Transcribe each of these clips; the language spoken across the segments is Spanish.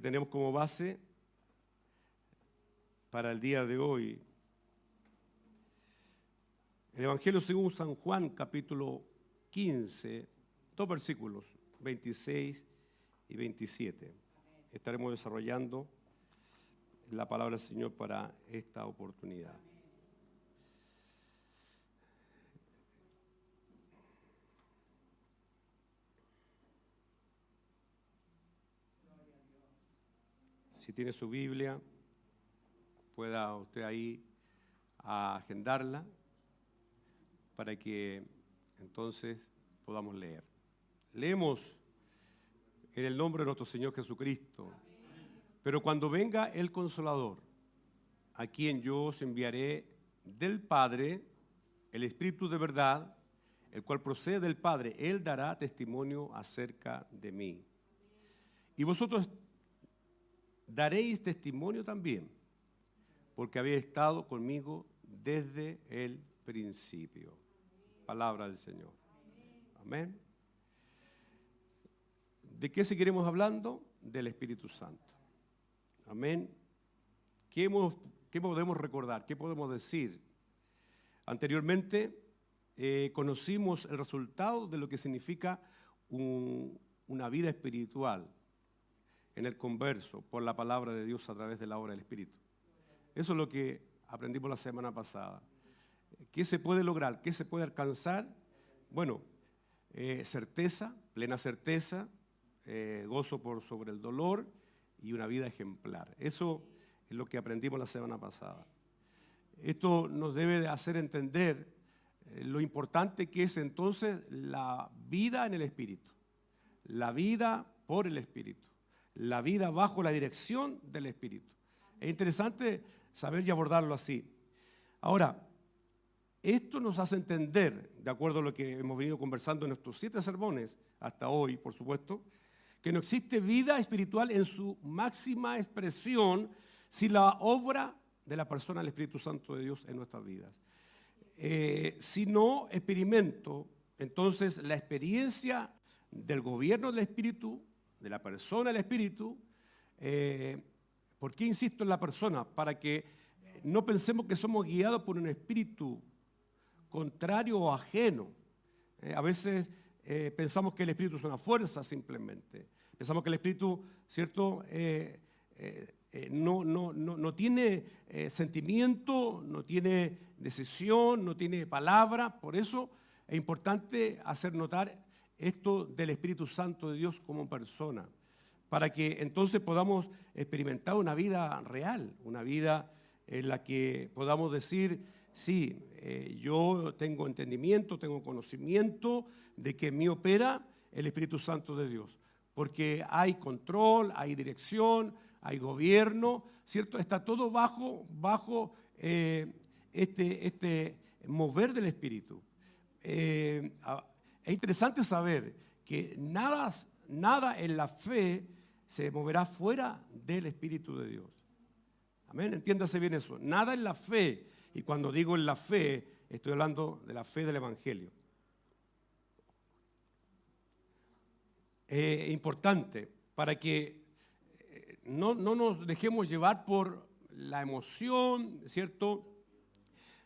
tenemos como base para el día de hoy el Evangelio según San Juan, capítulo 15, dos versículos, 26 y 27. Estaremos desarrollando la palabra del Señor para esta oportunidad. Si tiene su Biblia, pueda usted ahí agendarla para que entonces podamos leer. Leemos en el nombre de nuestro Señor Jesucristo. Pero cuando venga el Consolador, a quien yo os enviaré del Padre, el Espíritu de verdad, el cual procede del Padre, Él dará testimonio acerca de mí. Y vosotros daréis testimonio también, porque habéis estado conmigo desde el principio. Palabra del Señor. Amén. ¿De qué seguiremos hablando? Del Espíritu Santo. Amén. ¿Qué podemos recordar? ¿Qué podemos decir? Anteriormente conocimos el resultado de lo que significa una vida espiritual en el converso por la palabra de Dios a través de la obra del Espíritu. Eso es lo que aprendimos la semana pasada. ¿Qué se puede lograr? ¿Qué se puede alcanzar? Bueno, certeza, plena certeza, gozo por sobre el dolor y una vida ejemplar. Eso es lo que aprendimos la semana pasada. Esto nos debe de hacer entender lo importante que es entonces la vida en el Espíritu, la vida por el Espíritu, la vida bajo la dirección del Espíritu. Es interesante saber y abordarlo así. Ahora, esto nos hace entender, de acuerdo a lo que hemos venido conversando en nuestros 7 sermones, hasta hoy, por supuesto, que no existe vida espiritual en su máxima expresión sin la obra de la persona del Espíritu Santo de Dios en nuestras vidas. Si no experimento, entonces, la experiencia del gobierno del Espíritu, de la persona del Espíritu, ¿por qué insisto en la persona? Para que no pensemos que somos guiados por un espíritu contrario o ajeno. A veces pensamos que el Espíritu es una fuerza simplemente. Pensamos que el Espíritu, ¿cierto?, no tiene sentimiento, no tiene decisión, no tiene palabra. Por eso es importante hacer notar esto del Espíritu Santo de Dios como persona, para que entonces podamos experimentar una vida real, una vida en la que podamos decir, sí, yo tengo entendimiento, tengo conocimiento de que en mí opera el Espíritu Santo de Dios, porque hay control, hay dirección, hay gobierno, ¿cierto? Está todo bajo este mover del Espíritu. Es interesante saber que nada en la fe se moverá fuera del Espíritu de Dios. Amén, entiéndase bien eso. Nada en la fe, y cuando digo en la fe, estoy hablando de la fe del Evangelio. Importante para que no nos dejemos llevar por la emoción, ¿cierto?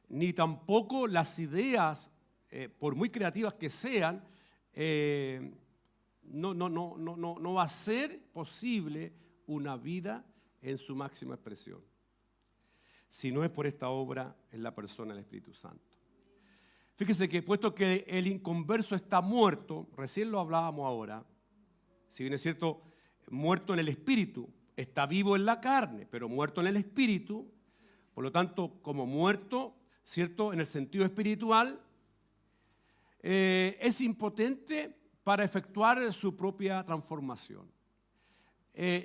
Ni tampoco las ideas, por muy creativas que sean, no va a ser posible una vida en su máxima expresión, si no es por esta obra en la persona del Espíritu Santo. Fíjese que puesto que el inconverso está muerto, recién lo hablábamos ahora, si bien es cierto, muerto en el espíritu, está vivo en la carne, pero muerto en el espíritu, por lo tanto, como muerto, ¿cierto?, en el sentido espiritual, es impotente para efectuar su propia transformación.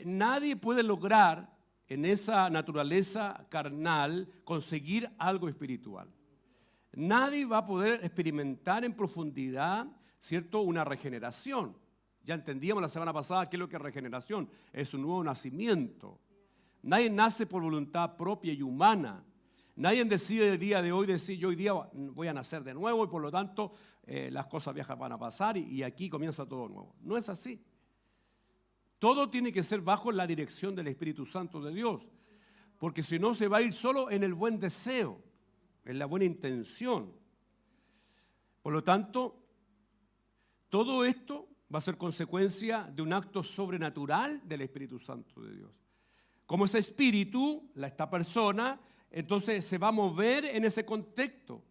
Nadie puede lograr en esa naturaleza carnal conseguir algo espiritual. Nadie va a poder experimentar en profundidad, ¿cierto?, una regeneración. Ya entendíamos la semana pasada qué es lo que es regeneración. Es un nuevo nacimiento. Nadie nace por voluntad propia y humana. Nadie decide el día de hoy, decir yo hoy día voy a nacer de nuevo y por lo tanto las cosas viejas van a pasar y aquí comienza todo nuevo. No es así. Todo tiene que ser bajo la dirección del Espíritu Santo de Dios, porque si no se va a ir solo en el buen deseo, en la buena intención. Por lo tanto, todo esto va a ser consecuencia de un acto sobrenatural del Espíritu Santo de Dios. Como ese espíritu, esta persona, entonces se va a mover en ese contexto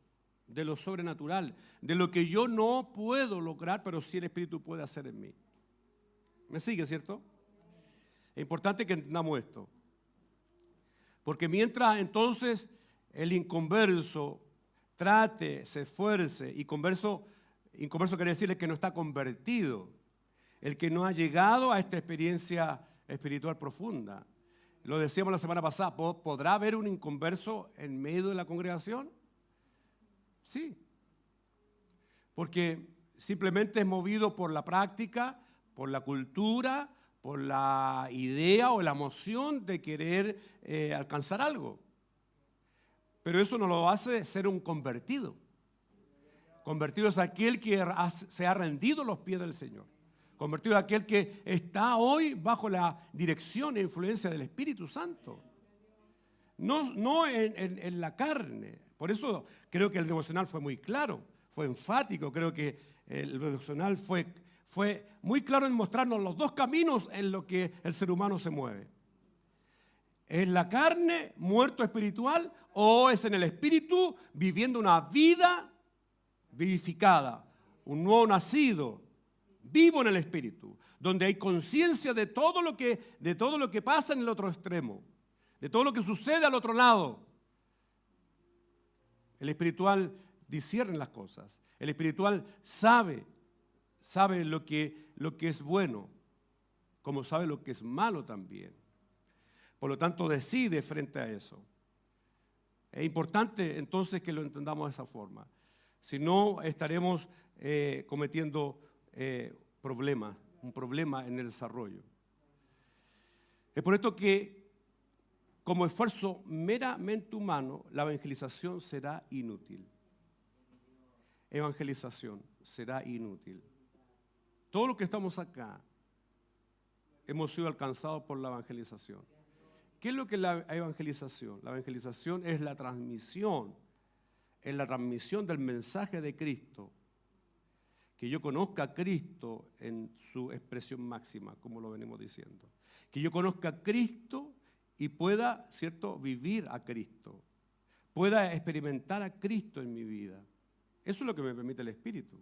de lo sobrenatural, de lo que yo no puedo lograr, pero sí el Espíritu puede hacer en mí. ¿Me sigue, cierto? Es importante que entendamos esto. Porque mientras entonces el inconverso trate, se esfuerce, inconverso quiere decir el que no está convertido, el que no ha llegado a esta experiencia espiritual profunda. Lo decíamos la semana pasada, ¿podrá haber un inconverso en medio de la congregación? Sí, porque simplemente es movido por la práctica, por la cultura, por la idea o la emoción de querer alcanzar algo. Pero eso no lo hace ser un convertido. Convertido es aquel que se ha rendido a los pies del Señor. Convertido es aquel que está hoy bajo la dirección e influencia del Espíritu Santo. No en la carne. Por eso creo que el devocional fue muy claro, fue enfático. Creo que el devocional fue muy claro en mostrarnos los dos caminos en los que el ser humano se mueve. ¿Es la carne, muerto espiritual, o es en el espíritu, viviendo una vida vivificada, un nuevo nacido, vivo en el espíritu, donde hay conciencia de todo lo que pasa en el otro extremo, de todo lo que sucede al otro lado? El espiritual discierne las cosas, el espiritual sabe lo que es bueno, como sabe lo que es malo también. Por lo tanto, decide frente a eso. Es importante entonces que lo entendamos de esa forma. Si no, estaremos cometiendo un problema en el desarrollo. Es por esto que, como esfuerzo meramente humano, la evangelización será inútil. Evangelización será inútil. Todos los que estamos acá hemos sido alcanzados por la evangelización. ¿Qué es lo que es la evangelización? La evangelización es la transmisión del mensaje de Cristo. Que yo conozca a Cristo en su expresión máxima, como lo venimos diciendo. Que yo conozca a Cristo y pueda, ¿cierto?, vivir a Cristo. Pueda experimentar a Cristo en mi vida. Eso es lo que me permite el Espíritu.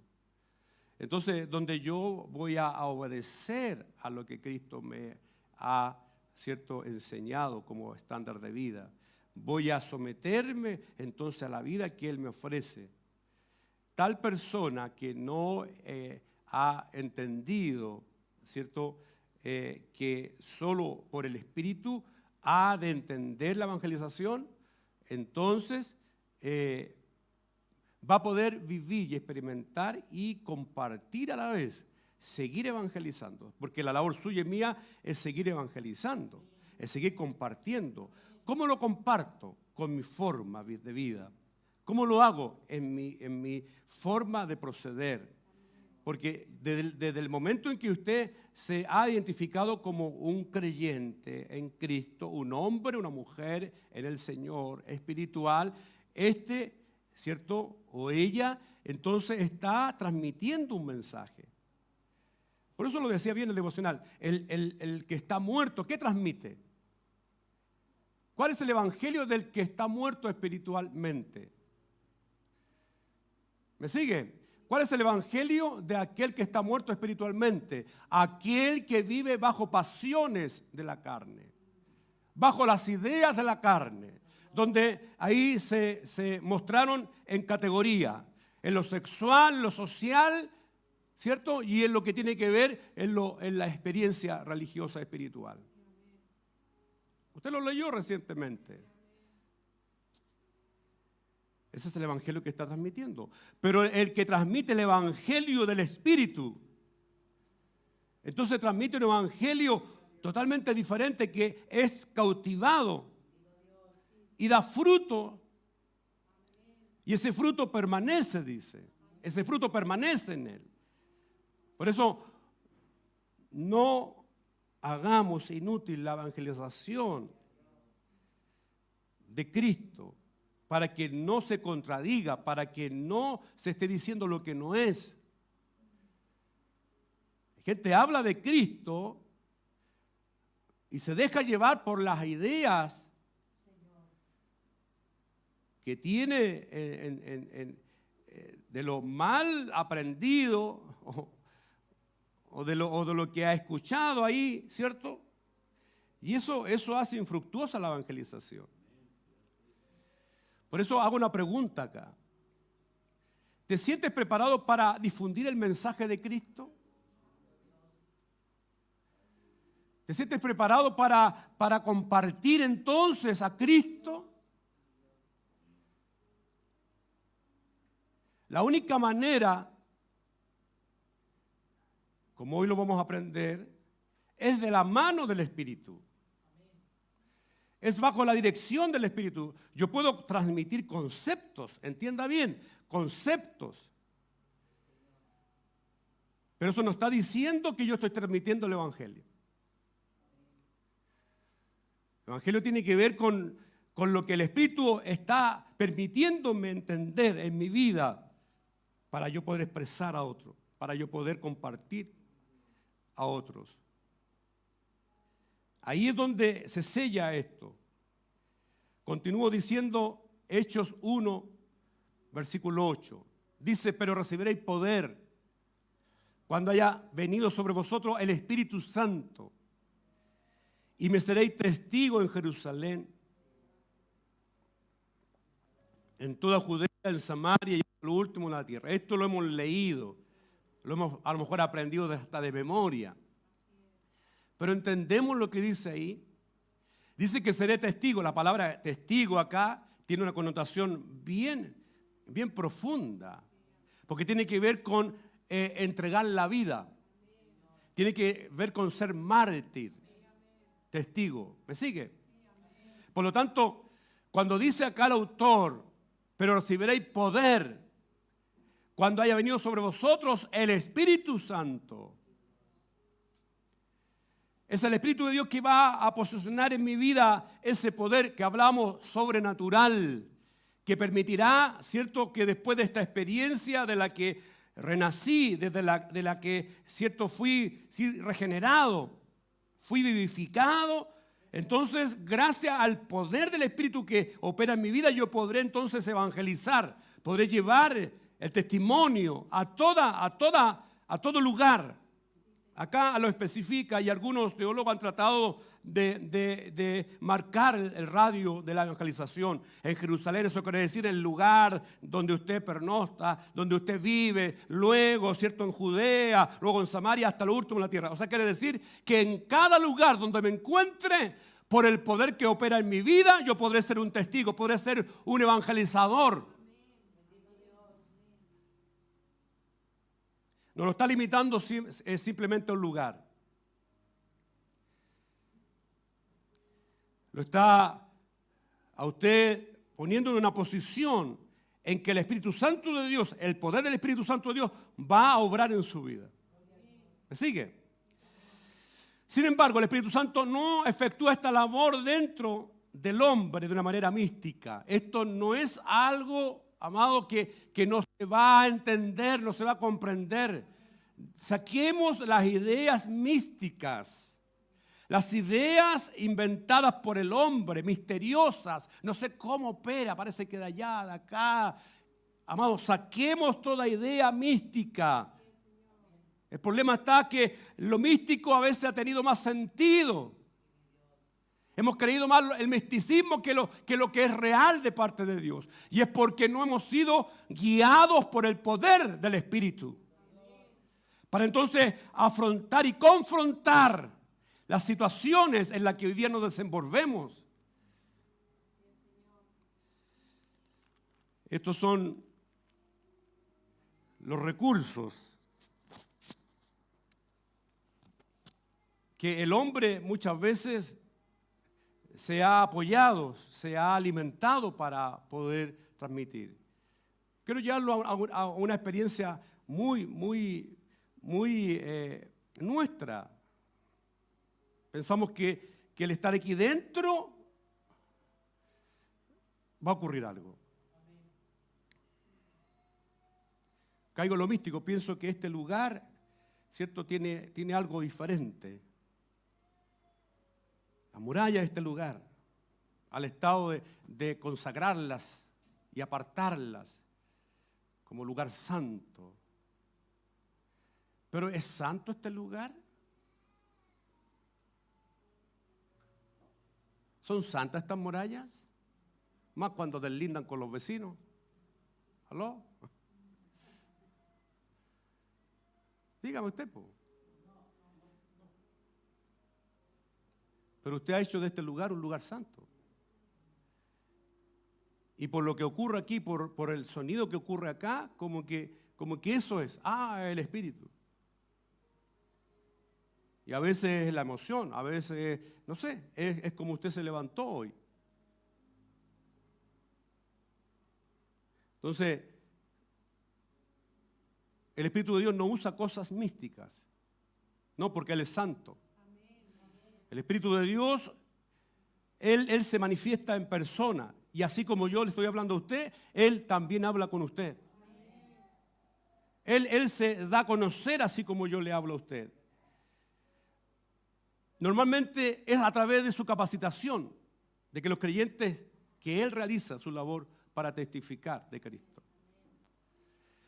Entonces, donde yo voy a obedecer a lo que Cristo me ha, ¿cierto?, enseñado como estándar de vida. Voy a someterme entonces a la vida que Él me ofrece. Tal persona que no ha entendido, ¿cierto?, que solo por el Espíritu ha de entender la evangelización, entonces va a poder vivir y experimentar y compartir a la vez, seguir evangelizando, porque la labor suya y mía es seguir evangelizando, es seguir compartiendo. ¿Cómo lo comparto? Con mi forma de vida. ¿Cómo lo hago? En mi forma de proceder. Porque desde el momento en que usted se ha identificado como un creyente en Cristo, un hombre, una mujer en el Señor espiritual, ¿cierto?, o ella, entonces está transmitiendo un mensaje. Por eso lo decía bien el devocional. El que está muerto, ¿qué transmite? ¿Cuál es el evangelio del que está muerto espiritualmente? ¿Me sigue? ¿Cuál es el evangelio de aquel que está muerto espiritualmente? Aquel que vive bajo pasiones de la carne, bajo las ideas de la carne, donde ahí se mostraron en categoría, en lo sexual, lo social, ¿cierto? Y en lo que tiene que ver en la experiencia religiosa espiritual. Usted lo leyó recientemente. Ese es el evangelio que está transmitiendo. Pero el que transmite el evangelio del Espíritu, entonces transmite un evangelio totalmente diferente que es cautivado y da fruto. Y ese fruto permanece, dice. Ese fruto permanece en él. Por eso no hagamos inútil la evangelización de Cristo, para que no se contradiga, para que no se esté diciendo lo que no es. La gente habla de Cristo y se deja llevar por las ideas que tiene de lo mal aprendido o de lo que ha escuchado ahí, ¿cierto? Y eso hace infructuosa la evangelización. Por eso hago una pregunta acá. ¿Te sientes preparado para difundir el mensaje de Cristo? ¿Te sientes preparado para compartir entonces a Cristo? La única manera, como hoy lo vamos a aprender, es de la mano del Espíritu. Es bajo la dirección del Espíritu. Yo puedo transmitir conceptos, entienda bien, conceptos. Pero eso no está diciendo que yo estoy transmitiendo el Evangelio. El Evangelio tiene que ver con lo que el Espíritu está permitiéndome entender en mi vida para yo poder expresar a otros, para yo poder compartir a otros. Ahí es donde se sella esto. Continúo diciendo Hechos 1, versículo 8. Dice, pero recibiréis poder cuando haya venido sobre vosotros el Espíritu Santo y me seréis testigo en Jerusalén, en toda Judea, en Samaria y en lo último en la tierra. Esto lo hemos leído, lo hemos a lo mejor aprendido hasta de memoria. Pero entendemos lo que dice ahí. Dice que seré testigo. La palabra testigo acá tiene una connotación bien profunda. Porque tiene que ver con entregar la vida. Tiene que ver con ser mártir. Testigo. ¿Me sigue? Por lo tanto, cuando dice acá el autor, pero recibiréis poder cuando haya venido sobre vosotros el Espíritu Santo. Es el Espíritu de Dios que va a posicionar en mi vida ese poder que hablamos sobrenatural, que permitirá, ¿cierto?, que después de esta experiencia de la que renací, de la que, ¿cierto?, fui regenerado, fui vivificado. Entonces, gracias al poder del Espíritu que opera en mi vida, yo podré entonces evangelizar, podré llevar el testimonio a todo lugar. Acá lo especifica y algunos teólogos han tratado de marcar el radio de la evangelización. En Jerusalén eso quiere decir el lugar donde usted pernocta, donde usted vive, luego, ¿cierto?, en Judea, luego en Samaria, hasta lo último en la tierra. O sea, quiere decir que en cada lugar donde me encuentre, por el poder que opera en mi vida, yo podré ser un testigo, podré ser un evangelizador. No lo está limitando es simplemente un lugar. Lo está a usted poniendo en una posición en que el Espíritu Santo de Dios, el poder del Espíritu Santo de Dios va a obrar en su vida. ¿Me sigue? Sin embargo, el Espíritu Santo no efectúa esta labor dentro del hombre de una manera mística. Esto no es algo, amado, que no se va a entender, no se va a comprender. Saquemos las ideas místicas, las ideas inventadas por el hombre, misteriosas. No sé cómo opera, parece que de allá, de acá. Amado, saquemos toda idea mística. El problema está que lo místico a veces ha tenido más sentido. Hemos creído más el misticismo que lo que es real de parte de Dios. Y es porque no hemos sido guiados por el poder del Espíritu. Para entonces afrontar y confrontar las situaciones en las que hoy día nos desenvolvemos. Estos son los recursos que el hombre muchas veces se ha apoyado, se ha alimentado para poder transmitir. Quiero llevarlo a una experiencia muy nuestra. Pensamos que el estar aquí dentro va a ocurrir algo. Caigo en lo místico, pienso que este lugar, ¿cierto?, tiene algo diferente. La muralla de este lugar, al estado de consagrarlas y apartarlas como lugar santo. Pero ¿es santo este lugar? ¿Son santas estas murallas? Más cuando deslindan con los vecinos. ¿Aló? Dígame usted, po. Pero usted ha hecho de este lugar un lugar santo. Y por lo que ocurre aquí, por el sonido que ocurre acá, como que eso es, el Espíritu. Y a veces es la emoción, a veces, no sé, es como usted se levantó hoy. Entonces, el Espíritu de Dios no usa cosas místicas, no, porque Él es santo. El Espíritu de Dios, Él se manifiesta en persona. Y así como yo le estoy hablando a usted, Él también habla con usted. Él se da a conocer así como yo le hablo a usted. Normalmente es a través de su capacitación, de que los creyentes, que Él realiza su labor para testificar de Cristo.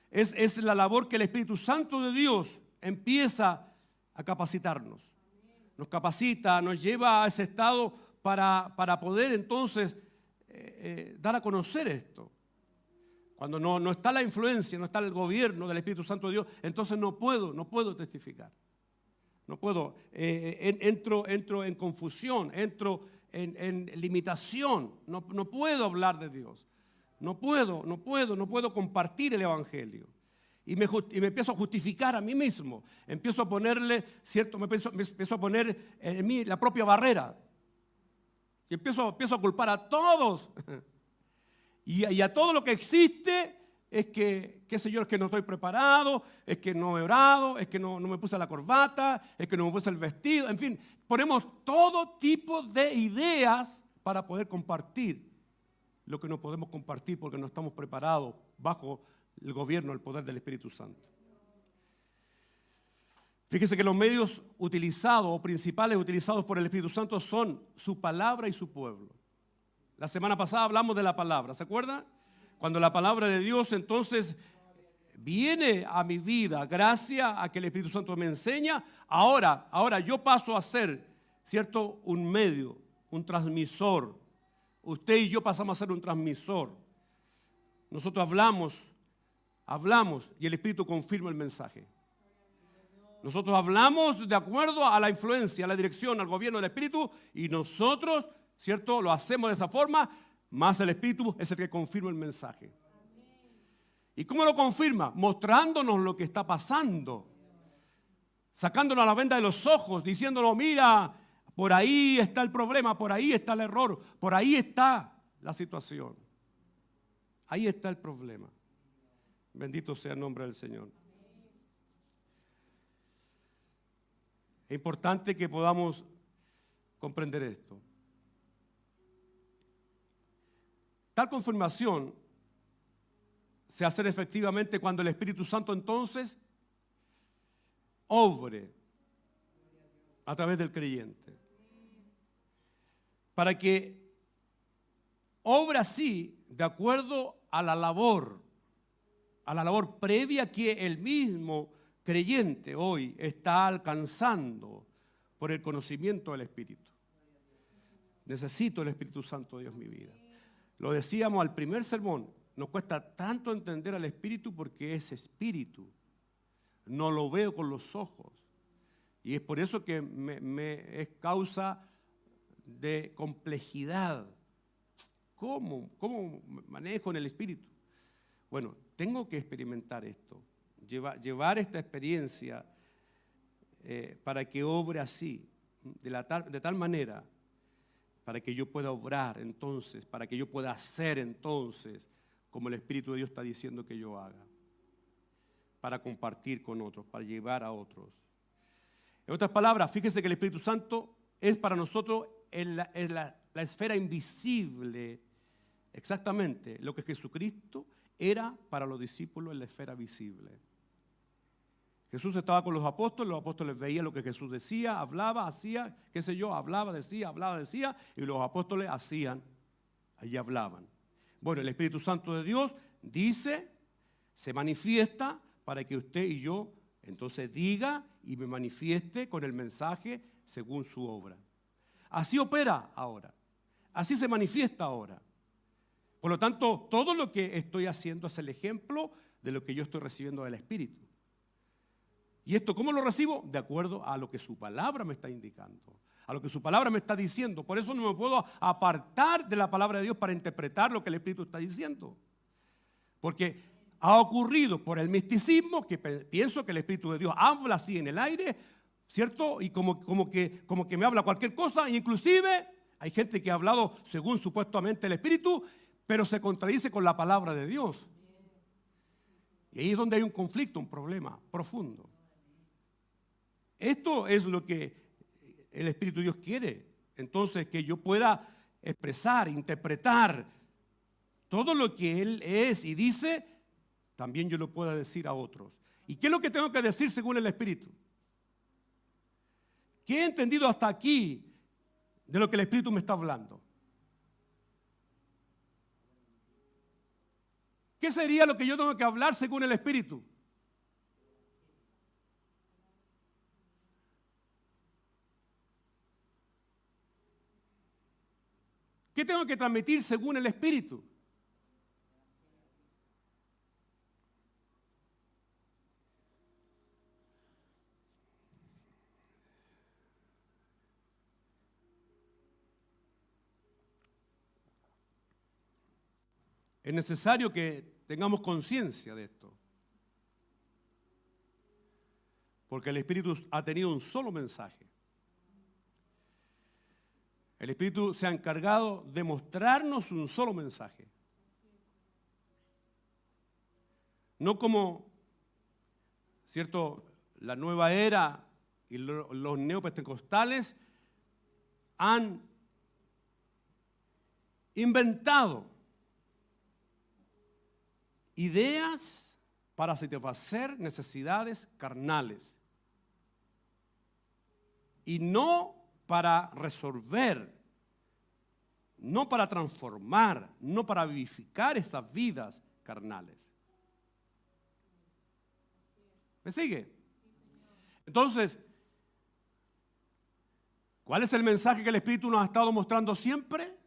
Es la labor que el Espíritu Santo de Dios empieza a capacitarnos. Nos capacita, nos lleva a ese estado para poder entonces dar a conocer esto. Cuando no está la influencia, no está el gobierno del Espíritu Santo de Dios, entonces no puedo testificar. No puedo, entro en confusión, entro en limitación, no puedo hablar de Dios. No puedo compartir el Evangelio. Y me empiezo a justificar a mí mismo. Empiezo a ponerle, ¿cierto? Me empiezo a poner en mí la propia barrera. Y empiezo a culpar a todos. Y a todo lo que existe es que, qué sé yo, es que no estoy preparado, es que no he orado, es que no me puse la corbata, es que no me puse el vestido. En fin, ponemos todo tipo de ideas para poder compartir lo que no podemos compartir porque no estamos preparados bajo el gobierno, el poder del Espíritu Santo. Fíjese que los medios utilizados o principales utilizados por el Espíritu Santo son su palabra y su pueblo. La semana pasada hablamos de la palabra, ¿se acuerdan? Cuando la palabra de Dios entonces viene a mi vida gracias a que el Espíritu Santo me enseña, ahora yo paso a ser, ¿cierto?, un medio, un transmisor. Usted y yo pasamos a ser un transmisor. Nosotros hablamos y el Espíritu confirma el mensaje. Nosotros hablamos de acuerdo a la influencia, a la dirección, al gobierno del Espíritu y nosotros, ¿cierto?, lo hacemos de esa forma, más el Espíritu es el que confirma el mensaje. ¿Y cómo lo confirma? Mostrándonos lo que está pasando, sacándonos la venda de los ojos, diciéndonos, mira, por ahí está el problema, por ahí está el error, por ahí está la situación. Ahí está el problema. Bendito sea el nombre del Señor. Es importante que podamos comprender esto. Tal confirmación se hace efectivamente cuando el Espíritu Santo entonces obre a través del creyente. Para que obre así de acuerdo a la labor previa que el mismo creyente hoy está alcanzando por el conocimiento del Espíritu. Necesito el Espíritu Santo de Dios en mi vida. Lo decíamos al primer sermón, nos cuesta tanto entender al Espíritu porque es Espíritu. No lo veo con los ojos. Y es por eso que me es causa de complejidad. ¿Cómo manejo en el Espíritu? Bueno, tengo que experimentar esto, llevar esta experiencia para que obre así, de tal manera, para que yo pueda obrar entonces, para que yo pueda hacer entonces, como el Espíritu de Dios está diciendo que yo haga, para compartir con otros, para llevar a otros. En otras palabras, fíjese que el Espíritu Santo es para nosotros la esfera invisible, exactamente lo que Jesucristo era para los discípulos en la esfera visible. Jesús estaba con los apóstoles veían lo que Jesús decía, hablaba, hacía, qué sé yo, hablaba, decía, y los apóstoles hacían, allí hablaban. Bueno, el Espíritu Santo de Dios dice, se manifiesta para que usted y yo entonces diga y me manifieste con el mensaje según su obra. Así opera ahora, así se manifiesta ahora. Por lo tanto, todo lo que estoy haciendo es el ejemplo de lo que yo estoy recibiendo del Espíritu. ¿Y esto cómo lo recibo? De acuerdo a lo que su palabra me está indicando, a lo que su palabra me está diciendo. Por eso no me puedo apartar de la palabra de Dios para interpretar lo que el Espíritu está diciendo. Porque ha ocurrido por el misticismo que pienso que el Espíritu de Dios habla así en el aire, ¿cierto? Y como que me habla cualquier cosa, e inclusive hay gente que ha hablado según supuestamente el Espíritu, pero se contradice con la palabra de Dios. Y ahí es donde hay un conflicto, un problema profundo. Esto es lo que el Espíritu de Dios quiere. Entonces, que yo pueda expresar, interpretar todo lo que Él es y dice, también yo lo pueda decir a otros. ¿Y qué es lo que tengo que decir según el Espíritu? ¿Qué he entendido hasta aquí de lo que el Espíritu me está hablando? ¿Qué sería lo que yo tengo que hablar según el Espíritu? ¿Qué tengo que transmitir según el Espíritu? Es necesario que tengamos conciencia de esto. Porque el Espíritu ha tenido un solo mensaje. El Espíritu se ha encargado de mostrarnos un solo mensaje. No como, ¿cierto?, la nueva era y los neopentecostales han inventado ideas para satisfacer necesidades carnales y no para resolver, no para transformar, no para vivificar esas vidas carnales. ¿Me sigue? Entonces, ¿cuál es el mensaje que el Espíritu nos ha estado mostrando siempre?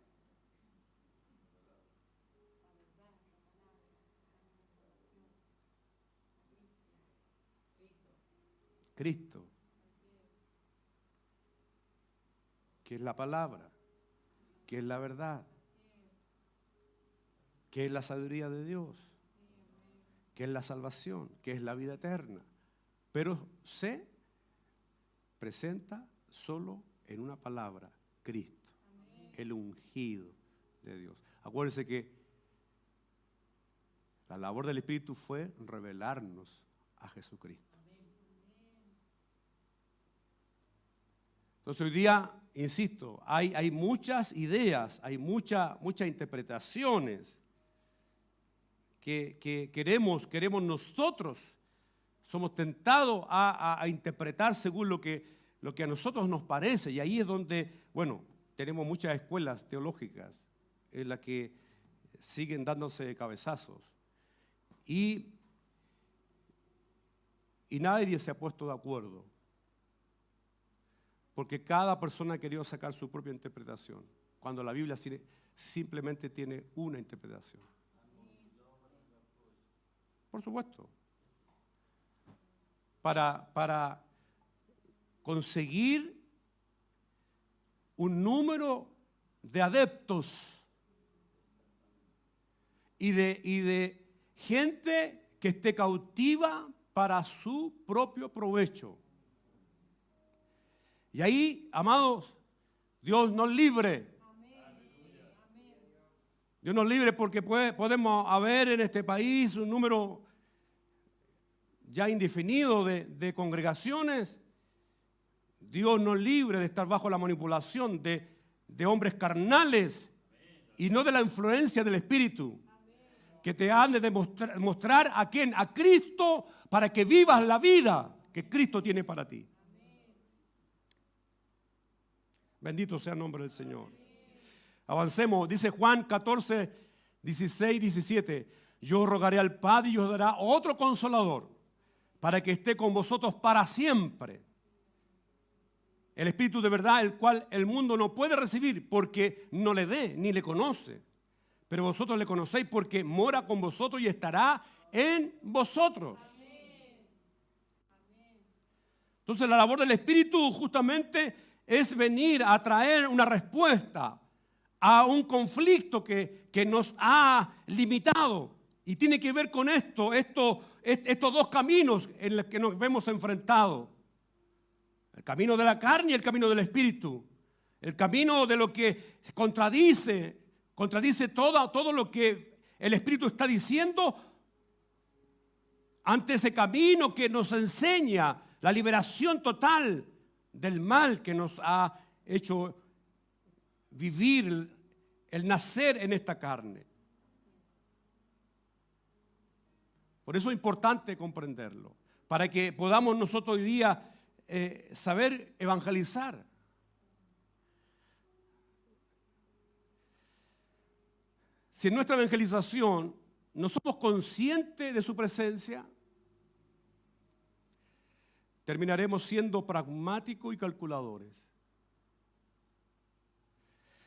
Cristo, que es la palabra, que es la verdad, que es la sabiduría de Dios, que es la salvación, que es la vida eterna, pero se presenta solo en una palabra, Cristo, el ungido de Dios. Acuérdense que la labor del Espíritu fue revelarnos a Jesucristo. Entonces hoy día, insisto, hay muchas ideas, hay muchas interpretaciones que queremos nosotros. Somos tentados a interpretar según lo que a nosotros nos parece. Y ahí es donde, bueno, tenemos muchas escuelas teológicas en las que siguen dándose cabezazos. Y nadie se ha puesto de acuerdo. Porque cada persona ha querido sacar su propia interpretación, cuando la Biblia simplemente tiene una interpretación. Por supuesto. Para conseguir un número de adeptos y de gente que esté cautiva para su propio provecho. Y ahí, amados, Dios nos libre. Dios nos libre porque podemos haber en este país un número ya indefinido de congregaciones, Dios nos libre de estar bajo la manipulación de hombres carnales y no de la influencia del Espíritu, que te han de mostrar a quién, a Cristo, para que vivas la vida que Cristo tiene para ti. Bendito sea el nombre del Señor. Avancemos, dice Juan 14, 16, 17. Yo rogaré al Padre y os dará otro consolador para que esté con vosotros para siempre. El Espíritu de verdad, el cual el mundo no puede recibir porque no le ve ni le conoce. Pero vosotros le conocéis porque mora con vosotros y estará en vosotros. Entonces la labor del Espíritu justamente es venir a traer una respuesta a un conflicto que nos ha limitado. Y tiene que ver con estos dos caminos en los que nos vemos enfrentados. El camino de la carne y el camino del Espíritu. El camino de lo que contradice todo lo que el Espíritu está diciendo ante ese camino que nos enseña la liberación total del mal que nos ha hecho vivir el nacer en esta carne. Por eso es importante comprenderlo, para que podamos nosotros hoy día saber evangelizar. Si en nuestra evangelización no somos conscientes de su presencia, terminaremos siendo pragmáticos y calculadores.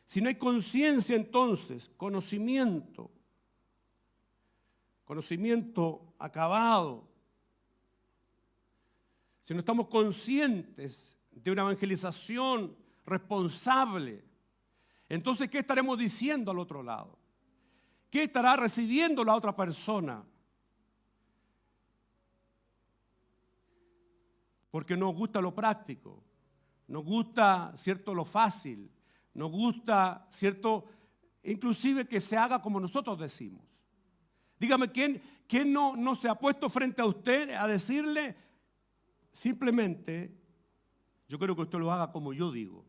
Si no hay conciencia, entonces, conocimiento acabado. Si no estamos conscientes de una evangelización responsable, entonces, ¿qué estaremos diciendo al otro lado? ¿Qué estará recibiendo la otra persona? Porque nos gusta lo práctico, nos gusta, ¿cierto?, lo fácil, nos gusta, ¿cierto?, inclusive que se haga como nosotros decimos. Dígame, ¿quién no se ha puesto frente a usted a decirle simplemente, yo quiero que usted lo haga como yo digo?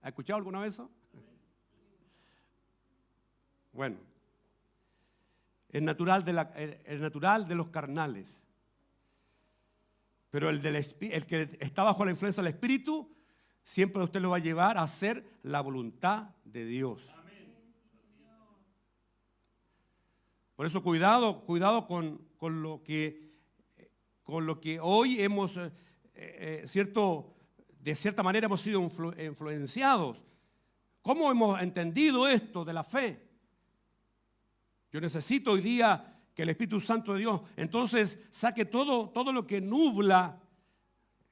¿Ha escuchado alguna vez eso? Bueno, es natural de los carnales. Pero el que está bajo la influencia del Espíritu, siempre usted lo va a llevar a hacer la voluntad de Dios. Amén. Por eso cuidado con lo que hoy hemos, de cierta manera hemos sido influenciados. ¿Cómo hemos entendido esto de la fe? Yo necesito hoy día que el Espíritu Santo de Dios entonces saque todo lo que nubla,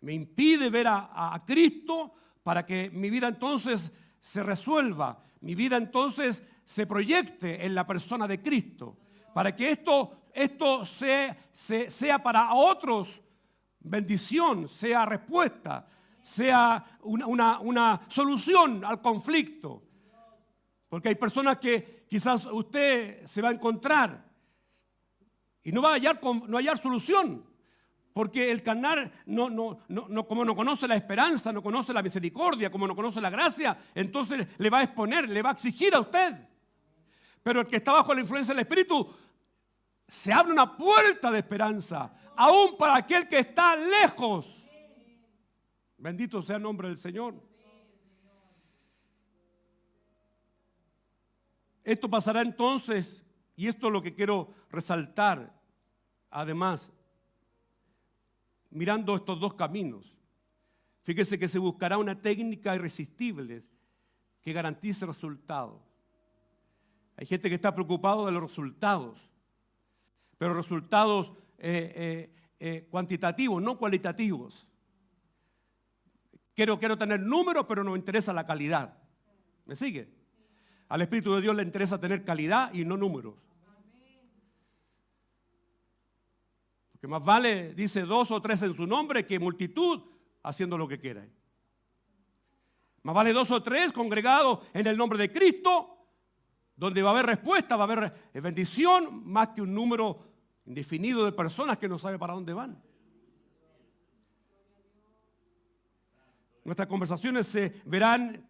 me impide ver a Cristo, para que mi vida entonces se resuelva, mi vida entonces se proyecte en la persona de Cristo, para que esto sea para otros bendición, sea respuesta, sea una solución al conflicto. Porque hay personas que quizás usted se va a encontrar y no va a hallar solución. Porque el carnal como no conoce la esperanza, no conoce la misericordia, como no conoce la gracia, entonces le va a exponer, le va a exigir a usted. Pero el que está bajo la influencia del Espíritu, se abre una puerta de esperanza, aún para aquel que está lejos. Bendito sea el nombre del Señor. Esto pasará entonces, y esto es lo que quiero resaltar, además, mirando estos dos caminos. Fíjese que se buscará una técnica irresistible que garantice resultados. Hay gente que está preocupado de los resultados, pero resultados cuantitativos, no cualitativos. Quiero tener números, pero no me interesa la calidad. ¿Me sigue? Al Espíritu de Dios le interesa tener calidad y no números. Porque más vale, dice, 2 o 3 en su nombre que multitud haciendo lo que quiera. Más vale 2 o 3 congregados en el nombre de Cristo, donde va a haber respuesta, va a haber bendición, más que un número indefinido de personas que no sabe para dónde van. Nuestras conversaciones se verán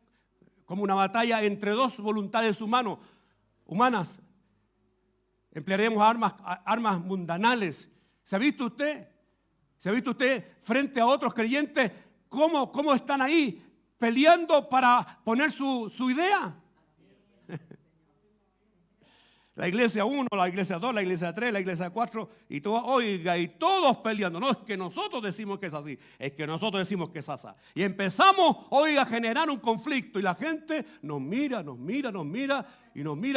como una batalla entre dos voluntades humanas. Emplearemos armas mundanales. ¿Se ha visto usted? ¿Se ha visto usted frente a otros creyentes cómo están ahí peleando para poner su idea? La iglesia 1, la iglesia 2, la iglesia 3, la iglesia 4, y todos peleando. No es que nosotros decimos que es así, es que nosotros decimos que es así. Y empezamos hoy a generar un conflicto y la gente nos mira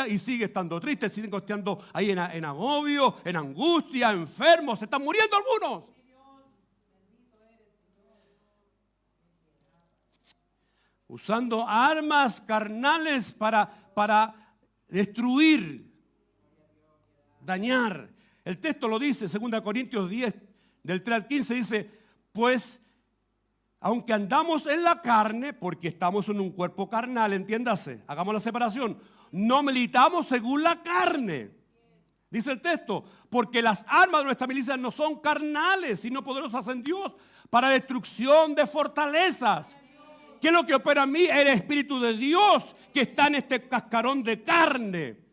y sigue estando triste, sigue estando ahí en agobio, en angustia, enfermos, se están muriendo algunos. Usando armas carnales para destruir, dañar. El texto lo dice, 2 Corintios 10, del 3 al 15, dice, pues, aunque andamos en la carne, porque estamos en un cuerpo carnal, entiéndase, hagamos la separación, no militamos según la carne. Dice el texto, porque las armas de nuestra milicia no son carnales, sino poderosas en Dios para destrucción de fortalezas. ¿Qué es lo que opera en mí? El Espíritu de Dios que está en este cascarón de carne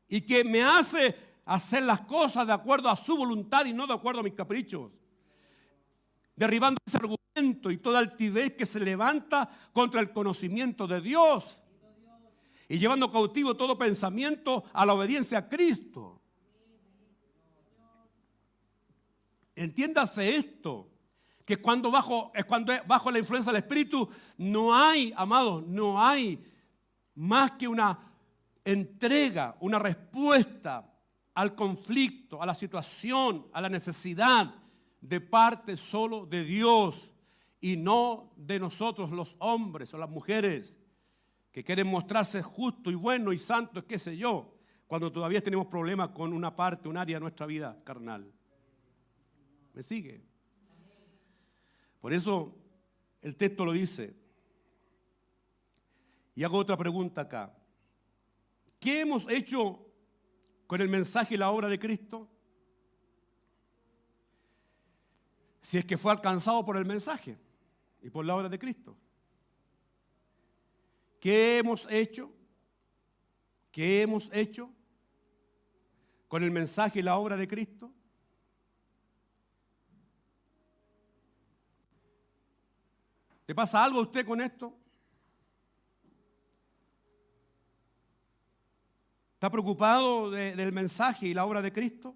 y que me hace hacer las cosas de acuerdo a su voluntad y no de acuerdo a mis caprichos. Derribando ese argumento y toda altivez que se levanta contra el conocimiento de Dios y llevando cautivo todo pensamiento a la obediencia a Cristo. Entiéndase esto. Que cuando bajo la influencia del Espíritu no hay, amados, no hay más que una entrega, una respuesta al conflicto, a la situación, a la necesidad de parte solo de Dios y no de nosotros los hombres o las mujeres que quieren mostrarse justo y bueno y santo, qué sé yo, cuando todavía tenemos problemas con una parte, un área de nuestra vida carnal. ¿Me sigue? Por eso el texto lo dice. Y hago otra pregunta acá. ¿Qué hemos hecho con el mensaje y la obra de Cristo? Si es que fue alcanzado por el mensaje y por la obra de Cristo. ¿Qué hemos hecho? ¿Qué hemos hecho con el mensaje y la obra de Cristo? ¿Le pasa algo a usted con esto? ¿Está preocupado del mensaje y la obra de Cristo?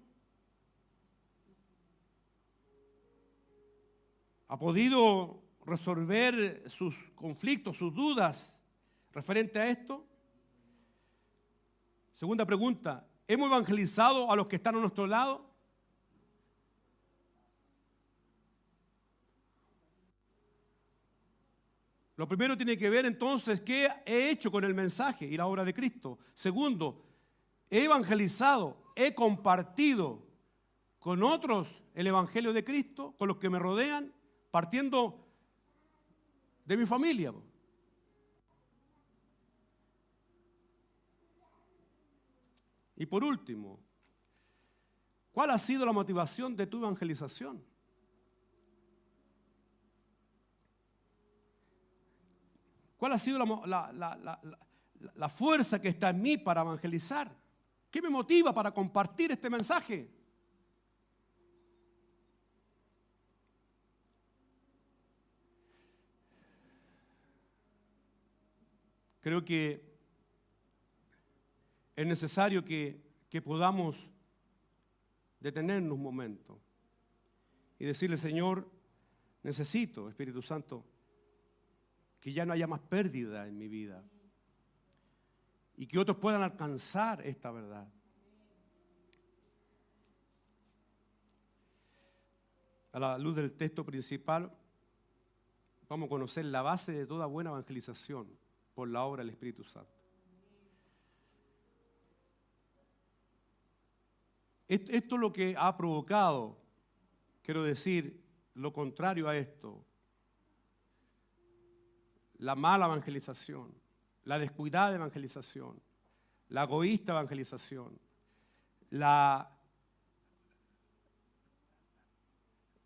¿Ha podido resolver sus conflictos, sus dudas referente a esto? Segunda pregunta, ¿hemos evangelizado a los que están a nuestro lado? Lo primero tiene que ver entonces qué he hecho con el mensaje y la obra de Cristo. Segundo, he evangelizado, he compartido con otros el evangelio de Cristo, con los que me rodean, partiendo de mi familia. Y por último, ¿cuál ha sido la motivación de tu evangelización? ¿Cuál ha sido la fuerza que está en mí para evangelizar? ¿Qué me motiva para compartir este mensaje? Creo que es necesario que podamos detenernos un momento y decirle, Señor, necesito, Espíritu Santo, que ya no haya más pérdida en mi vida y que otros puedan alcanzar esta verdad. A la luz del texto principal, vamos a conocer la base de toda buena evangelización por la obra del Espíritu Santo. Esto es lo que ha provocado, quiero decir, lo contrario a esto. La mala evangelización, la descuidada evangelización, la egoísta evangelización, la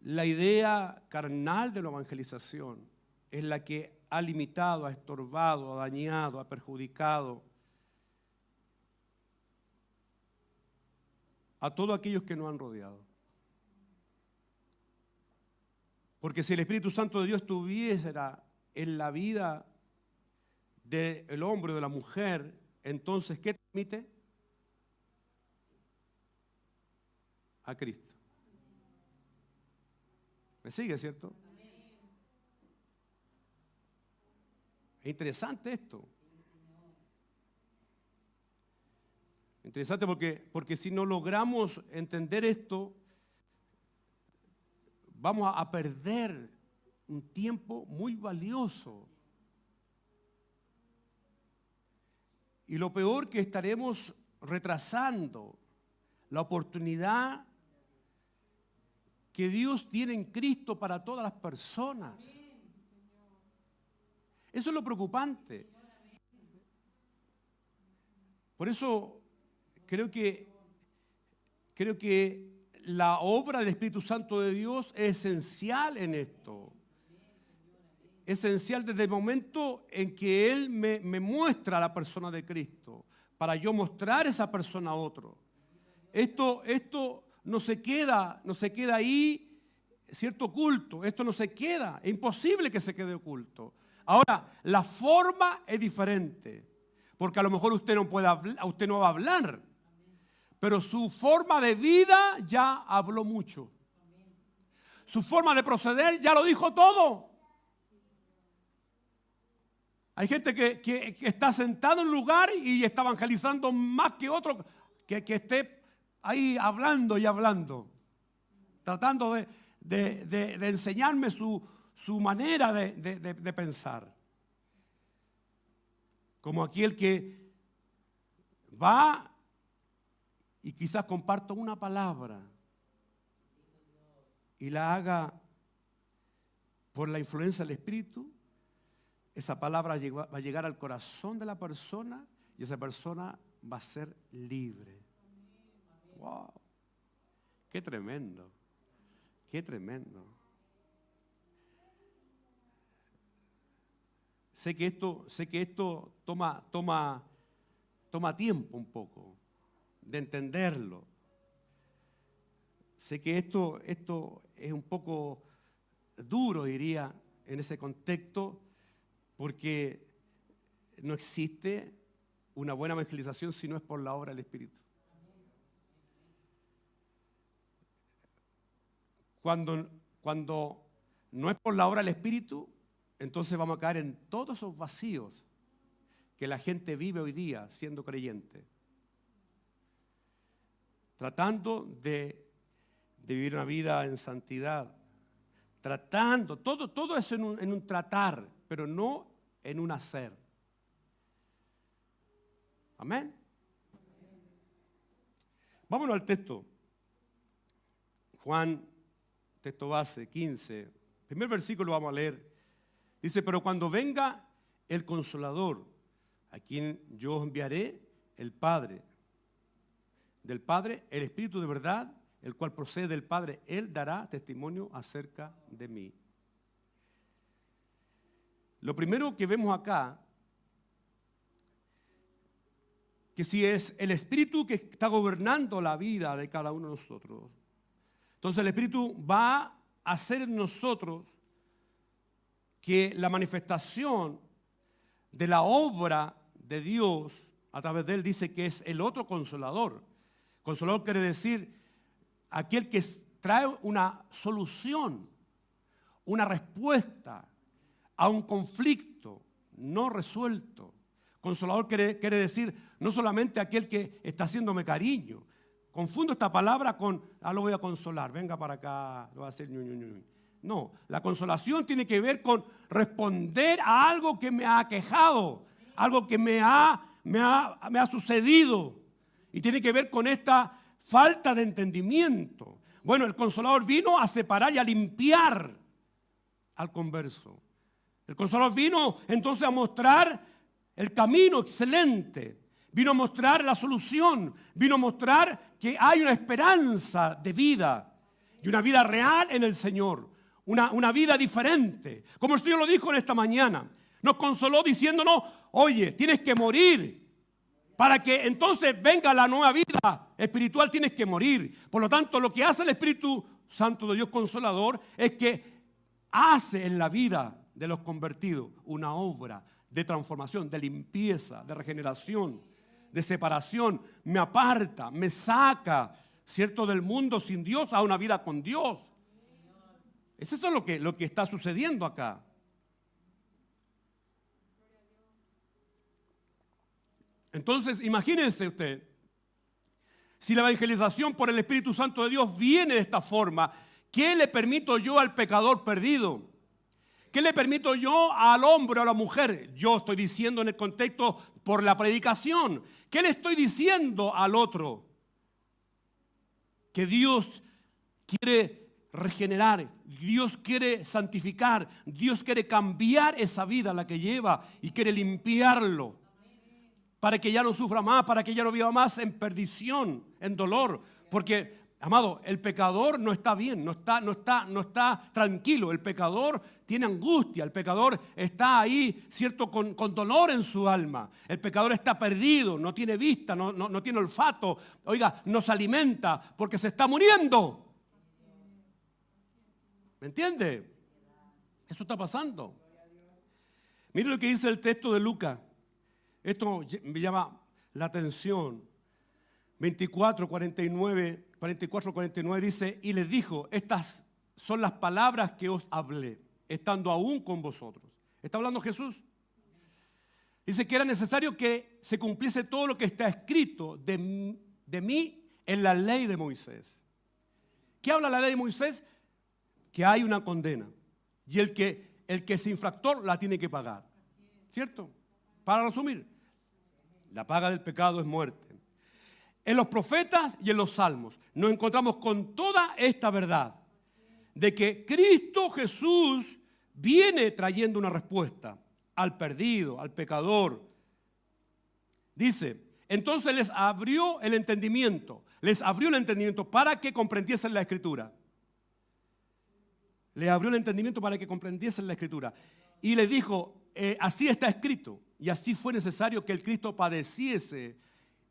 idea carnal de la evangelización es la que ha limitado, ha estorbado, ha dañado, ha perjudicado a todos aquellos que nos han rodeado. Porque si el Espíritu Santo de Dios estuviera en la vida del hombre o de la mujer, entonces, ¿qué transmite? A Cristo. ¿Me sigue, cierto? Es interesante esto. Interesante porque si no logramos entender esto, vamos a perder un tiempo muy valioso. Y lo peor, que estaremos retrasando la oportunidad que Dios tiene en Cristo para todas las personas. Eso es lo preocupante. Por eso creo que la obra del Espíritu Santo de Dios es esencial en esto. Esencial desde el momento en que Él me muestra a la persona de Cristo, para yo mostrar esa persona a otro. Esto no se queda ahí, cierto, oculto. Esto no se queda, es imposible que se quede oculto. Ahora, la forma es diferente, porque a lo mejor usted no va a hablar, pero su forma de vida ya habló mucho. Su forma de proceder ya lo dijo todo. Hay gente que está sentado en un lugar y está evangelizando más que otro que esté ahí hablando y hablando, tratando de enseñarme su manera de pensar. Como aquel que va y quizás comparta una palabra y la haga por la influencia del Espíritu. Esa palabra va a llegar al corazón de la persona y esa persona va a ser libre. ¡Wow! ¡Qué tremendo! ¡Qué tremendo! Sé que esto toma tiempo un poco de entenderlo. Sé que esto es un poco duro, diría, en ese contexto, porque no existe una buena evangelización si no es por la obra del Espíritu. Cuando no es por la obra del Espíritu, entonces vamos a caer en todos esos vacíos que la gente vive hoy día siendo creyente, tratando de vivir una vida en santidad, tratando, todo eso en un tratar, pero no en un hacer. Amén. Vámonos al texto. Juan, texto base, 15. Primer versículo vamos a leer. Dice, pero cuando venga el Consolador, a quien yo enviaré, el Padre, del Padre, el Espíritu de verdad, el cual procede del Padre, Él dará testimonio acerca de mí. Lo primero que vemos acá, que si es el Espíritu que está gobernando la vida de cada uno de nosotros, entonces el Espíritu va a hacer en nosotros que la manifestación de la obra de Dios a través de Él, dice que es el otro Consolador. Consolador quiere decir aquel que trae una solución, una respuesta a un conflicto no resuelto. Consolador quiere decir no solamente aquel que está haciéndome cariño. Confundo esta palabra con, lo voy a consolar, venga para acá, lo voy a hacer ñu. No, la consolación tiene que ver con responder a algo que me ha aquejado, algo que me ha sucedido. Y tiene que ver con esta falta de entendimiento. Bueno, el Consolador vino a separar y a limpiar al converso. El Consolador vino entonces a mostrar el camino excelente. Vino a mostrar la solución. Vino a mostrar que hay una esperanza de vida y una vida real en el Señor. una vida diferente. Como el Señor lo dijo en esta mañana, nos consoló diciéndonos, oye, tienes que morir. Para que entonces venga la nueva vida espiritual tienes que morir. Por lo tanto, lo que hace el Espíritu Santo de Dios Consolador es que hace en la vida de los convertidos una obra de transformación, de limpieza, de regeneración, de separación. Me aparta, me saca, ¿cierto?, del mundo sin Dios a una vida con Dios. Es eso lo que está sucediendo acá. Entonces, imagínense usted, si la evangelización por el Espíritu Santo de Dios viene de esta forma, ¿qué le permito yo al pecador perdido? ¿Qué le permito yo al hombre o a la mujer? Yo estoy diciendo en el contexto por la predicación. ¿Qué le estoy diciendo al otro? Que Dios quiere regenerar, Dios quiere santificar, Dios quiere cambiar esa vida la que lleva y quiere limpiarlo para que ya no sufra más, para que ya no viva más en perdición, en dolor. Porque, amado, el pecador no está bien, no está tranquilo. El pecador tiene angustia, el pecador está ahí, cierto, con dolor en su alma. El pecador está perdido, no tiene vista, no tiene olfato. Oiga, no se alimenta porque se está muriendo. ¿Me entiende? Eso está pasando. Mire lo que dice el texto de Lucas. Esto me llama la atención. 44:49 dice, y les dijo, estas son las palabras que os hablé, estando aún con vosotros. ¿Está hablando Jesús? Dice que era necesario que se cumpliese todo lo que está escrito de mí en la ley de Moisés. ¿Qué habla la ley de Moisés? Que hay una condena. Y el que es infractor la tiene que pagar. ¿Cierto? Para resumir, la paga del pecado es muerte. En los profetas y en los salmos nos encontramos con toda esta verdad de que Cristo Jesús viene trayendo una respuesta al perdido, al pecador. Dice, entonces les abrió el entendimiento para que comprendiesen la Escritura. Les abrió el entendimiento para que comprendiesen la Escritura. Y les dijo, así está escrito, y así fue necesario que el Cristo padeciese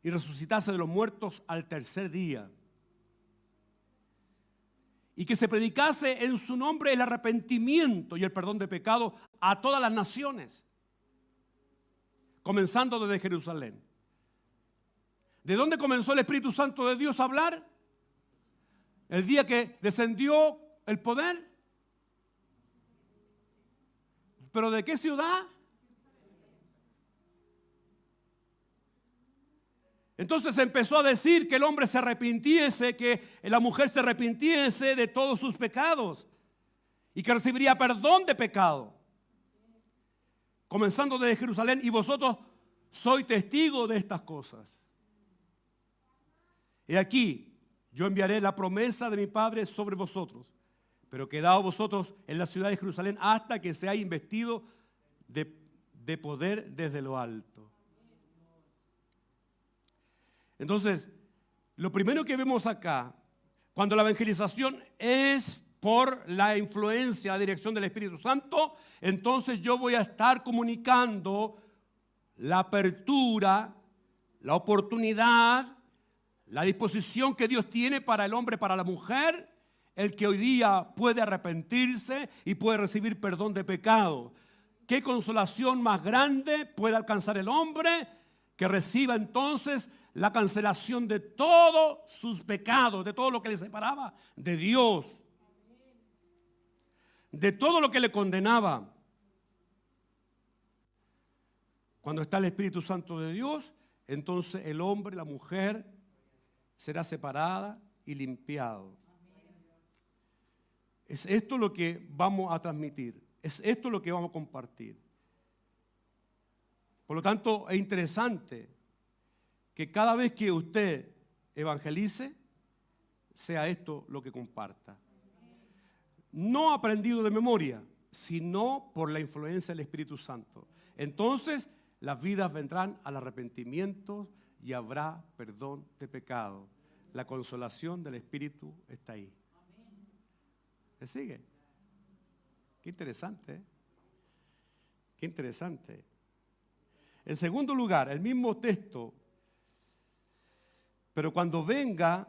y resucitase de los muertos al tercer día. Y que se predicase en su nombre el arrepentimiento y el perdón de pecado a todas las naciones, comenzando desde Jerusalén. ¿De dónde comenzó el Espíritu Santo de Dios a hablar? El día que descendió el poder. ¿Pero de qué ciudad? Entonces empezó a decir que el hombre se arrepintiese, que la mujer se arrepintiese de todos sus pecados y que recibiría perdón de pecado. Comenzando desde Jerusalén, y vosotros sois testigos de estas cosas. He aquí, yo enviaré la promesa de mi Padre sobre vosotros, pero quedaos vosotros en la ciudad de Jerusalén hasta que seáis investidos de poder desde lo alto. Entonces, lo primero que vemos acá, cuando la evangelización es por la influencia, la dirección del Espíritu Santo, entonces yo voy a estar comunicando la apertura, la oportunidad, la disposición que Dios tiene para el hombre, para la mujer, el que hoy día puede arrepentirse y puede recibir perdón de pecado. ¿Qué consolación más grande puede alcanzar el hombre? Que reciba entonces la cancelación de todos sus pecados, de todo lo que le separaba de Dios, de todo lo que le condenaba. Cuando está el Espíritu Santo de Dios, entonces el hombre, la mujer, será separada y limpiado. Es esto lo que vamos a transmitir, es esto lo que vamos a compartir. Por lo tanto, es interesante que cada vez que usted evangelice, sea esto lo que comparta. No aprendido de memoria, sino por la influencia del Espíritu Santo. Entonces, las vidas vendrán al arrepentimiento y habrá perdón de pecado. La consolación del Espíritu está ahí. ¿Me sigue? Qué interesante, ¿eh? Qué interesante. En segundo lugar, el mismo texto, pero cuando venga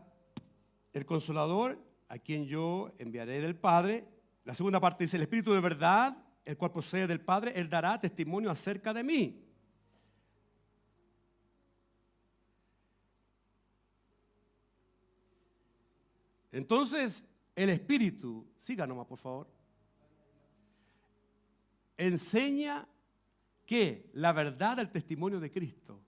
el Consolador, a quien yo enviaré del Padre, la segunda parte dice, el Espíritu de verdad, el cual procede del Padre, Él dará testimonio acerca de mí. Entonces, el Espíritu, siga nomás por favor, enseña que la verdad del testimonio de Cristo.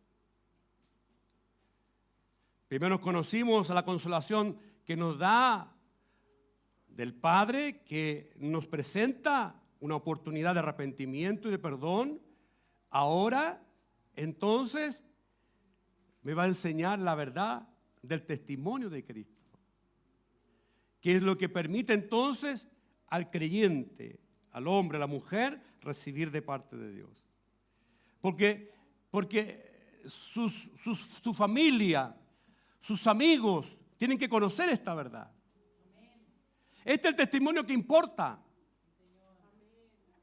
Primero nos conocimos a la consolación que nos da del Padre, que nos presenta una oportunidad de arrepentimiento y de perdón. Ahora, entonces, me va a enseñar la verdad del testimonio de Cristo, que es lo que permite entonces al creyente, al hombre, a la mujer, recibir de parte de Dios. Porque su familia, sus amigos, tienen que conocer esta verdad. Este es el testimonio que importa.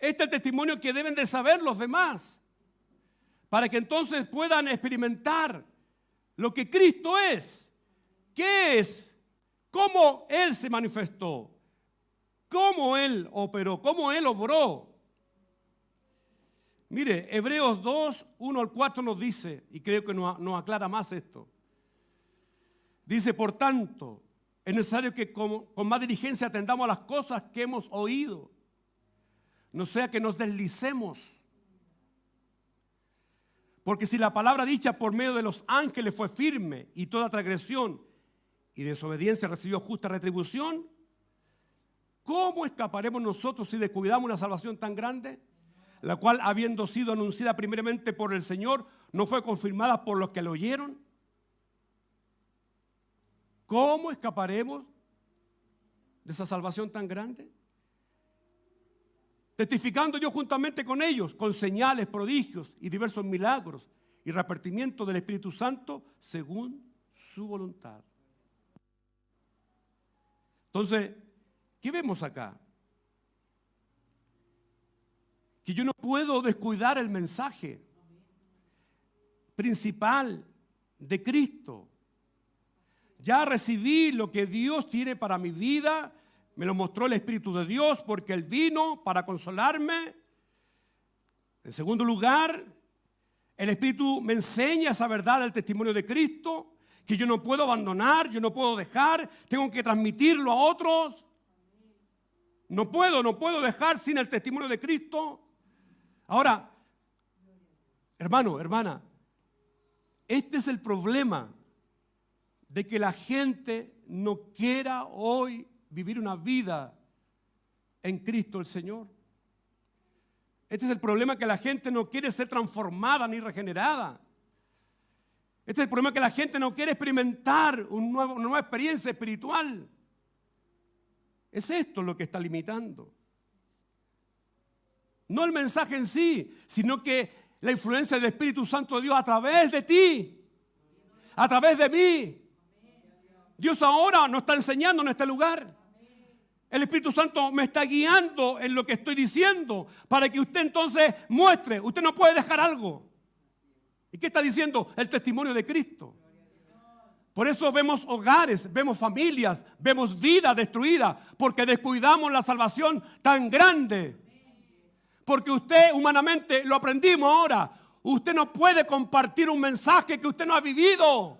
Este es el testimonio que deben de saber los demás, para que entonces puedan experimentar lo que Cristo es, qué es, cómo Él se manifestó, cómo Él operó, cómo Él obró. Mire, Hebreos 2, 1 al 4 nos dice, y creo que nos aclara más esto. Dice, por tanto, es necesario que con más diligencia atendamos a las cosas que hemos oído, no sea que nos deslicemos. Porque si la palabra dicha por medio de los ángeles fue firme y toda transgresión y desobediencia recibió justa retribución, ¿cómo escaparemos nosotros si descuidamos una salvación tan grande? La cual, habiendo sido anunciada primeramente por el Señor, no fue confirmada por los que lo oyeron. ¿Cómo escaparemos de esa salvación tan grande? Testificando yo juntamente con ellos, con señales, prodigios y diversos milagros y repartimiento del Espíritu Santo según su voluntad. Entonces, ¿qué vemos acá? Que yo no puedo descuidar el mensaje principal de Cristo. Ya recibí lo que Dios tiene para mi vida, me lo mostró el Espíritu de Dios porque Él vino para consolarme. En segundo lugar, el Espíritu me enseña esa verdad del testimonio de Cristo, que yo no puedo abandonar, yo no puedo dejar, tengo que transmitirlo a otros. No puedo dejar sin el testimonio de Cristo. Ahora, hermano, hermana, este es el problema de que la gente no quiera hoy vivir una vida en Cristo el Señor. Este es el problema, que la gente no quiere ser transformada ni regenerada. Este es el problema, que la gente no quiere experimentar una nueva experiencia espiritual. Es esto lo que está limitando. No el mensaje en sí, sino que la influencia del Espíritu Santo de Dios a través de ti, a través de mí. Dios ahora nos está enseñando en este lugar. El Espíritu Santo me está guiando en lo que estoy diciendo para que usted entonces muestre. Usted no puede dejar algo. ¿Y qué está diciendo? El testimonio de Cristo. Por eso vemos hogares, vemos familias, vemos vidas destruidas, porque descuidamos la salvación tan grande. Porque usted humanamente, lo aprendimos ahora, usted no puede compartir un mensaje que usted no ha vivido.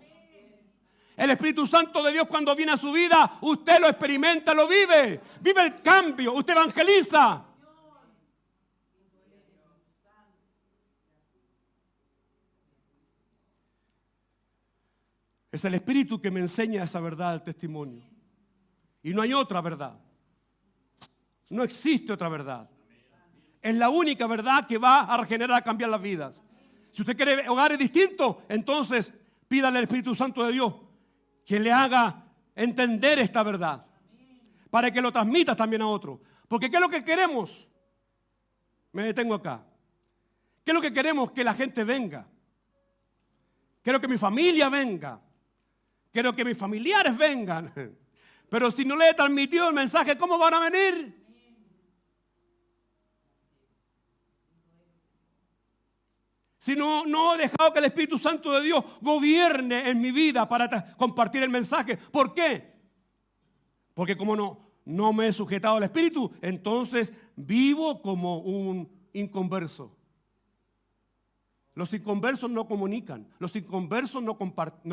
El Espíritu Santo de Dios, cuando viene a su vida, usted lo experimenta, lo vive. Vive el cambio, usted evangeliza. Es el Espíritu que me enseña esa verdad del testimonio. Y no hay otra verdad. No existe otra verdad. Es la única verdad que va a regenerar, a cambiar las vidas. Si usted quiere hogares distintos, entonces pídale al Espíritu Santo de Dios que le haga entender esta verdad, para que lo transmita también a otro. Porque ¿qué es lo que queremos? Me detengo acá. ¿Qué es lo que queremos? Que la gente venga. Quiero que mi familia venga. Quiero que mis familiares vengan. Pero si no le he transmitido el mensaje, ¿cómo van a venir? Si no he dejado que el Espíritu Santo de Dios gobierne en mi vida para compartir el mensaje. ¿Por qué? Porque como no me he sujetado al Espíritu, entonces vivo como un inconverso. Los inconversos no comunican, los inconversos no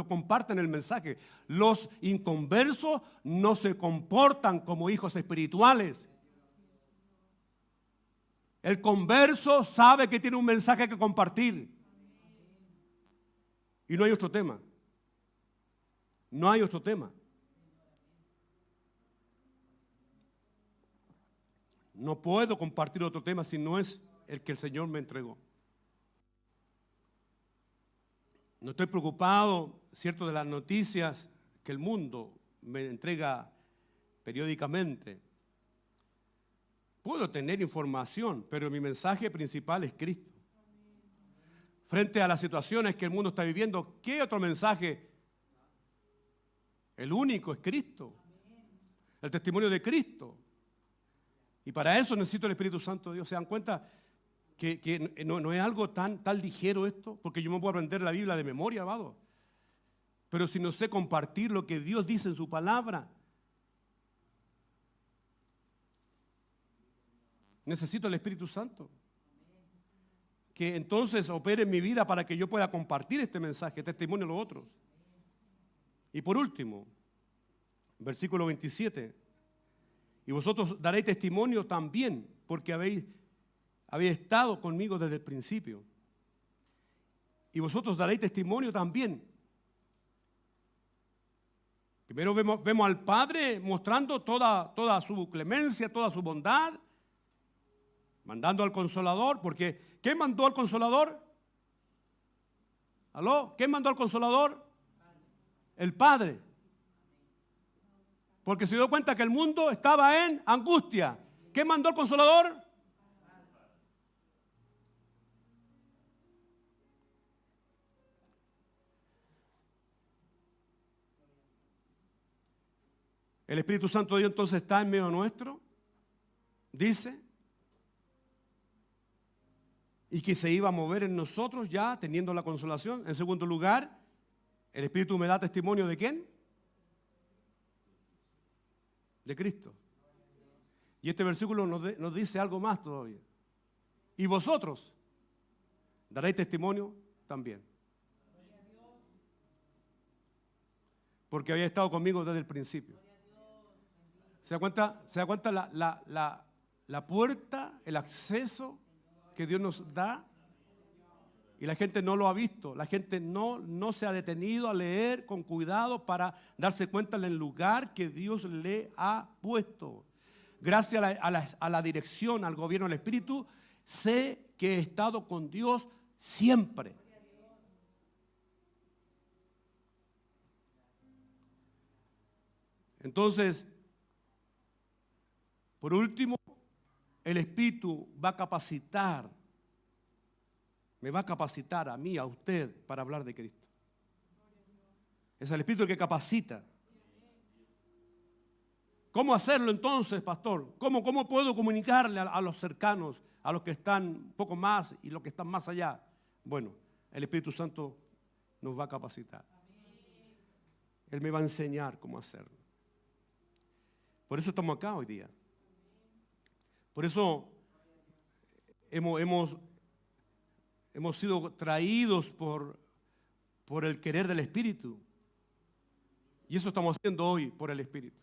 comparten el mensaje. Los inconversos no se comportan como hijos espirituales. El converso sabe que tiene un mensaje que compartir. Y no hay otro tema. No hay otro tema. No puedo compartir otro tema si no es el que el Señor me entregó. No estoy preocupado, cierto, de las noticias que el mundo me entrega periódicamente. Puedo tener información, pero mi mensaje principal es Cristo. Frente a las situaciones que el mundo está viviendo, ¿qué otro mensaje? El único es Cristo. El testimonio de Cristo. Y para eso necesito el Espíritu Santo de Dios. ¿Se dan cuenta que no es algo tan ligero esto? Porque yo me puedo aprender la Biblia de memoria, amado. Pero si no sé compartir lo que Dios dice en su palabra, necesito el Espíritu Santo. Que entonces opere en mi vida para que yo pueda compartir este mensaje, testimonio a los otros. Y por último, versículo 27. Y vosotros daréis testimonio también, porque habéis estado conmigo desde el principio. Y vosotros daréis testimonio también. Primero vemos al Padre mostrando toda su clemencia, toda su bondad, mandando al Consolador, porque ¿quién mandó al Consolador? ¿Aló? ¿Quién mandó al Consolador? El Padre. Porque se dio cuenta que el mundo estaba en angustia. ¿Quién mandó al Consolador? El Espíritu Santo de Dios entonces está en medio nuestro, dice, y que se iba a mover en nosotros ya teniendo la consolación. En segundo lugar, el Espíritu me da testimonio ¿de quién? De Cristo. Y este versículo nos dice algo más todavía. Y vosotros daréis testimonio también. Porque había estado conmigo desde el principio. ¿Se da cuenta? ¿Se da cuenta la puerta, el acceso que Dios nos da? Y la gente no lo ha visto. La gente no se ha detenido a leer con cuidado para darse cuenta del lugar que Dios le ha puesto. Gracias a la dirección, al gobierno del Espíritu, sé que he estado con Dios siempre. Entonces, por último, el Espíritu va a capacitar, me va a capacitar a mí, a usted, para hablar de Cristo. Es el Espíritu el que capacita. ¿Cómo hacerlo entonces, pastor? ¿Cómo puedo comunicarle a los cercanos, a los que están un poco más y los que están más allá? Bueno, el Espíritu Santo nos va a capacitar. Él me va a enseñar cómo hacerlo. Por eso estamos acá hoy día. Por eso hemos sido traídos por el querer del Espíritu. Y eso estamos haciendo hoy por el Espíritu.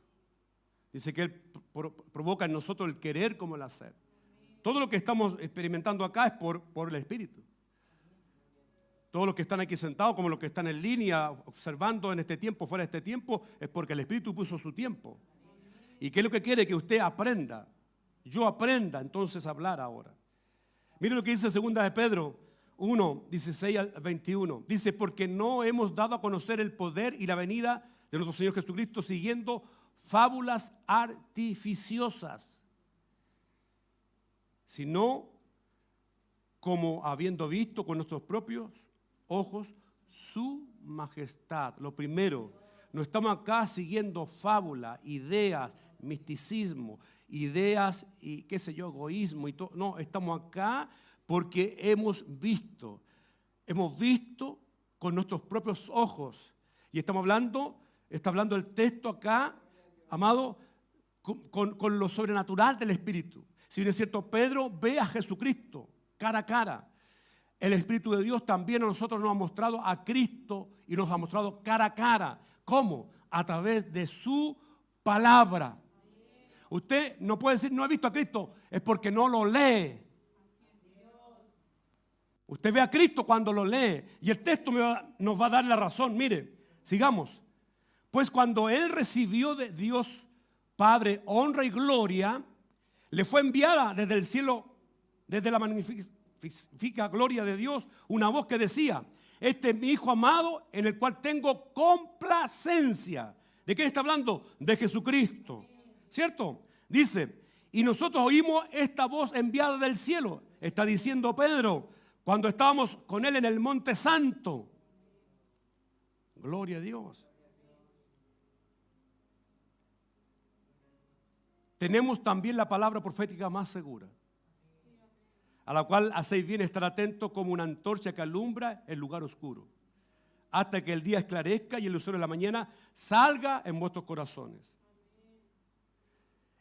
Dice que Él provoca en nosotros el querer como el hacer. Todo lo que estamos experimentando acá es por el Espíritu. Todos los que están aquí sentados, como los que están en línea, observando en este tiempo, fuera de este tiempo, es porque el Espíritu puso su tiempo. ¿Y qué es lo que quiere? Que usted aprenda. Yo aprenda entonces a hablar ahora. Mire lo que dice 2 de Pedro 1, 16 al 21. Dice, porque no hemos dado a conocer el poder y la venida de nuestro Señor Jesucristo siguiendo fábulas artificiosas, sino como habiendo visto con nuestros propios ojos su majestad. Lo primero, no estamos acá siguiendo fábulas, ideas, misticismo, ideas y qué sé yo, egoísmo y todo. No, estamos acá porque hemos visto hemos visto con nuestros propios ojos. Y está hablando el texto acá, amado, con lo sobrenatural del Espíritu. Si bien es cierto, Pedro ve a Jesucristo cara a cara. El Espíritu de Dios también a nosotros nos ha mostrado a Cristo y nos ha mostrado cara a cara. ¿Cómo? A través de su palabra. Usted no puede decir no he visto a Cristo, es porque no lo lee. Usted ve a Cristo cuando lo lee y el texto nos va a dar la razón. Mire, sigamos. Pues cuando Él recibió de Dios Padre honra y gloria, le fue enviada desde el cielo, desde la magnífica gloria de Dios, una voz que decía: este es mi Hijo amado en el cual tengo complacencia. ¿De quién está hablando? De Jesucristo. ¿Cierto? Dice, y nosotros oímos esta voz enviada del cielo. Está diciendo Pedro, cuando estábamos con Él en el Monte Santo. Gloria a Dios. Tenemos también la palabra profética más segura, a la cual hacéis bien estar atentos como una antorcha que alumbra el lugar oscuro, hasta que el día esclarezca y el lucero de la mañana salga en vuestros corazones.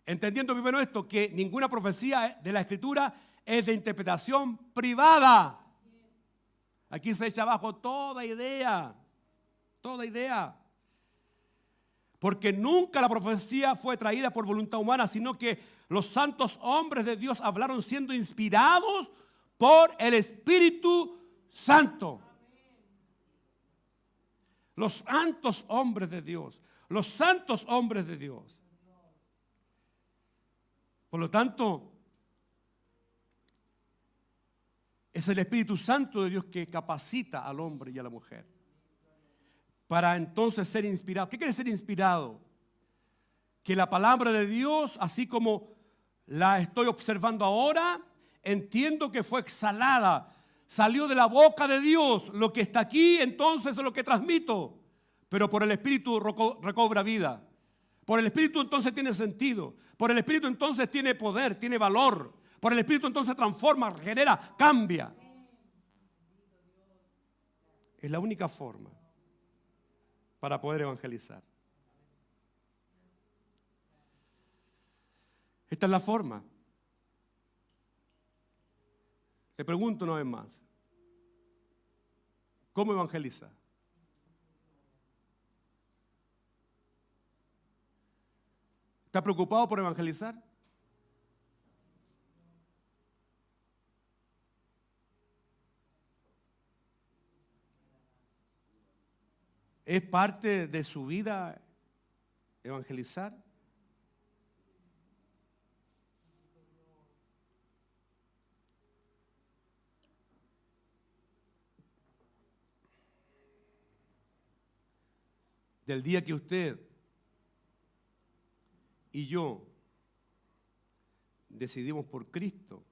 Entendiendo primero esto, que ninguna profecía de la Escritura es de interpretación privada. Aquí se echa abajo toda idea. Porque nunca la profecía fue traída por voluntad humana, sino que los santos hombres de Dios hablaron siendo inspirados por el Espíritu Santo. Los santos hombres de Dios. Los santos hombres de Dios. Por lo tanto, es el Espíritu Santo de Dios que capacita al hombre y a la mujer para entonces ser inspirado. ¿Qué quiere ser inspirado? Que la palabra de Dios, así como la estoy observando ahora, entiendo que fue exhalada, salió de la boca de Dios. Lo que está aquí entonces es lo que transmito, pero por el Espíritu recobra vida. Por el Espíritu entonces tiene sentido. Por el Espíritu entonces tiene poder, tiene valor. Por el Espíritu entonces transforma, genera, cambia. Es la única forma para poder evangelizar. Esta es la forma. Le pregunto una vez más, ¿cómo evangeliza? ¿Está preocupado por evangelizar? ¿Es parte de su vida evangelizar? Del día que usted y yo decidimos por Cristo,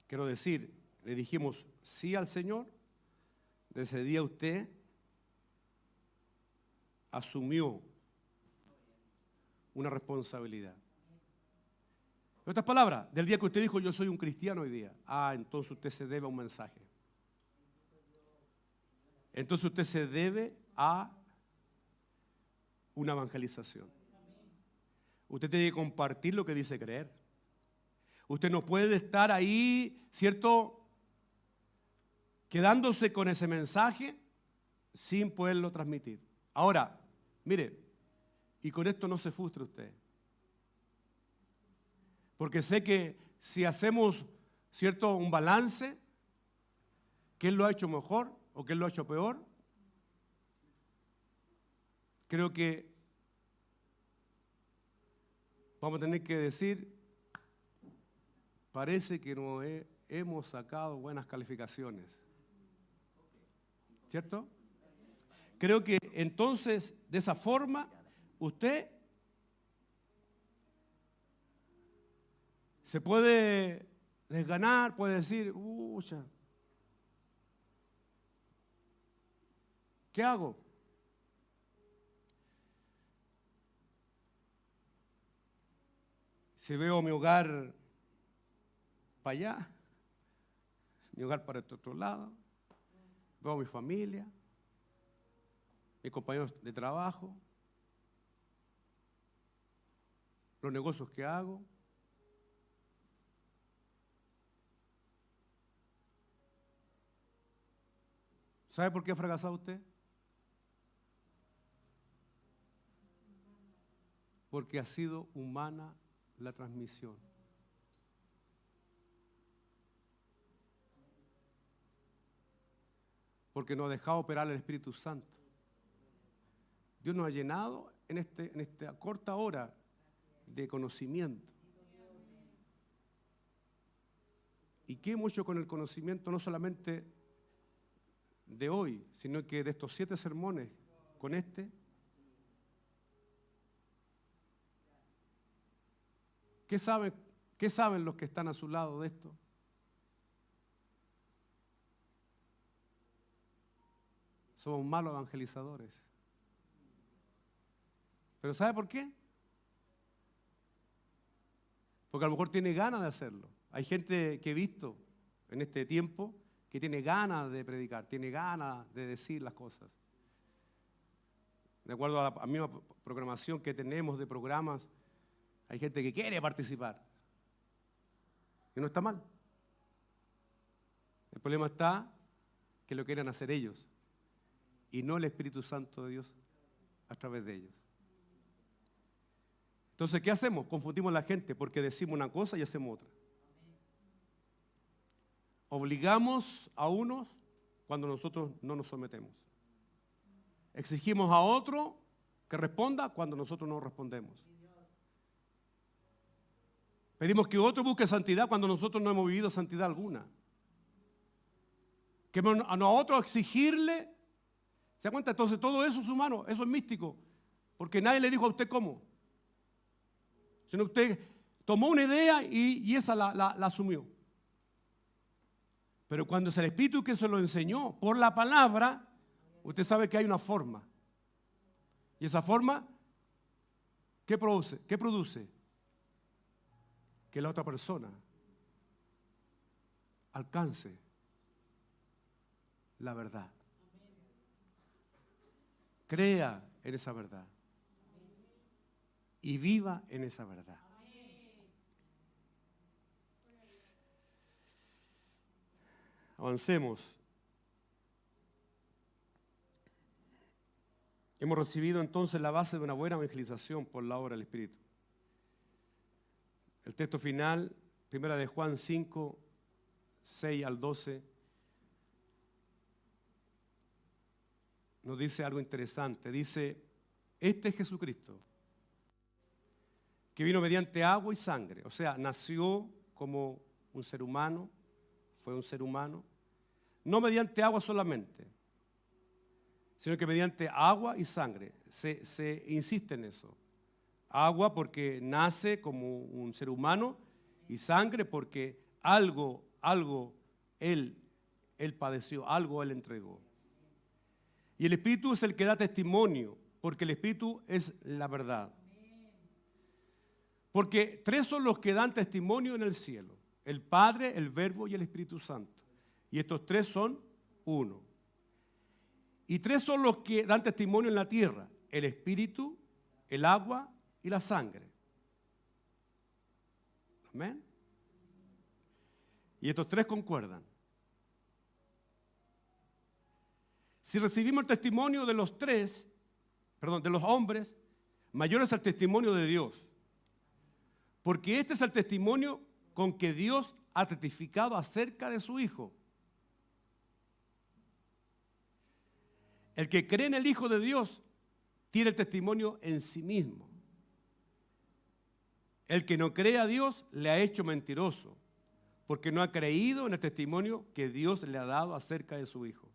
quiero decir, le dijimos sí al Señor, desde ese día usted asumió una responsabilidad. En otras palabras, del día que usted dijo yo soy un cristiano hoy día, entonces usted se debe a un mensaje. Entonces usted se debe a una evangelización. Usted tiene que compartir lo que dice creer. Usted no puede estar ahí, ¿cierto?, quedándose con ese mensaje sin poderlo transmitir. Ahora, mire, y con esto no se frustre usted. Porque sé que si hacemos, ¿cierto?, un balance, ¿quién lo ha hecho mejor o quién lo ha hecho peor? Creo que vamos a tener que decir, parece que no hemos sacado buenas calificaciones. ¿Cierto? Creo que entonces, de esa forma, usted se puede desganar, puede decir, ¿qué hago? Si veo mi hogar para allá, mi hogar para este otro lado, veo a mi familia, mis compañeros de trabajo, los negocios que hago. ¿Sabe por qué ha fracasado usted? Porque ha sido humana la transmisión. Porque no ha dejado operar el Espíritu Santo. Dios nos ha llenado en esta corta hora de conocimiento. ¿Y qué hemos hecho con el conocimiento? No solamente de hoy, sino que de estos 7 sermones con este. ¿Qué saben los que están a su lado de esto? Somos malos evangelizadores. ¿Pero sabe por qué? Porque a lo mejor tiene ganas de hacerlo. Hay gente que he visto en este tiempo que tiene ganas de predicar, tiene ganas de decir las cosas. De acuerdo a la misma programación que tenemos de programas, hay gente que quiere participar. Y no está mal. El problema está que lo quieran hacer ellos y no el Espíritu Santo de Dios a través de ellos. Entonces, ¿qué hacemos? Confundimos a la gente porque decimos una cosa y hacemos otra. Obligamos a unos cuando nosotros no nos sometemos. Exigimos a otro que responda cuando nosotros no respondemos. Pedimos que otro busque santidad cuando nosotros no hemos vivido santidad alguna. Que a nosotros exigirle, ¿se da cuenta? Entonces todo eso es humano, eso es místico, porque nadie le dijo a usted cómo. Sino usted tomó una idea y esa la asumió. Pero cuando es el Espíritu que se lo enseñó por la palabra, usted sabe que hay una forma. Y esa forma, ¿qué produce? ¿Qué produce? Que la otra persona alcance la verdad. Crea en esa verdad. Y viva en esa verdad. Avancemos. Hemos recibido entonces la base de una buena evangelización por la obra del Espíritu. El texto final, 1 de Juan 5, 6 al 12, nos dice algo interesante. Dice, este es Jesucristo, que vino mediante agua y sangre. O sea, nació como un ser humano, fue un ser humano. No mediante agua solamente, sino que mediante agua y sangre. Se insiste en eso. Agua porque nace como un ser humano y sangre porque algo Él padeció, algo Él entregó. Y el Espíritu es el que da testimonio, porque el Espíritu es la verdad. Porque 3 son los que dan testimonio en el cielo: el Padre, el Verbo y el Espíritu Santo. Y estos 3 son uno. Y 3 son los que dan testimonio en la tierra: el Espíritu, el agua y la sangre. Amén. Y estos 3 concuerdan. Si recibimos el testimonio de los hombres, mayor es el testimonio de Dios. Porque este es el testimonio con que Dios ha testificado acerca de su Hijo. El que cree en el Hijo de Dios tiene el testimonio en sí mismo. El que no cree a Dios le ha hecho mentiroso, porque no ha creído en el testimonio que Dios le ha dado acerca de su Hijo.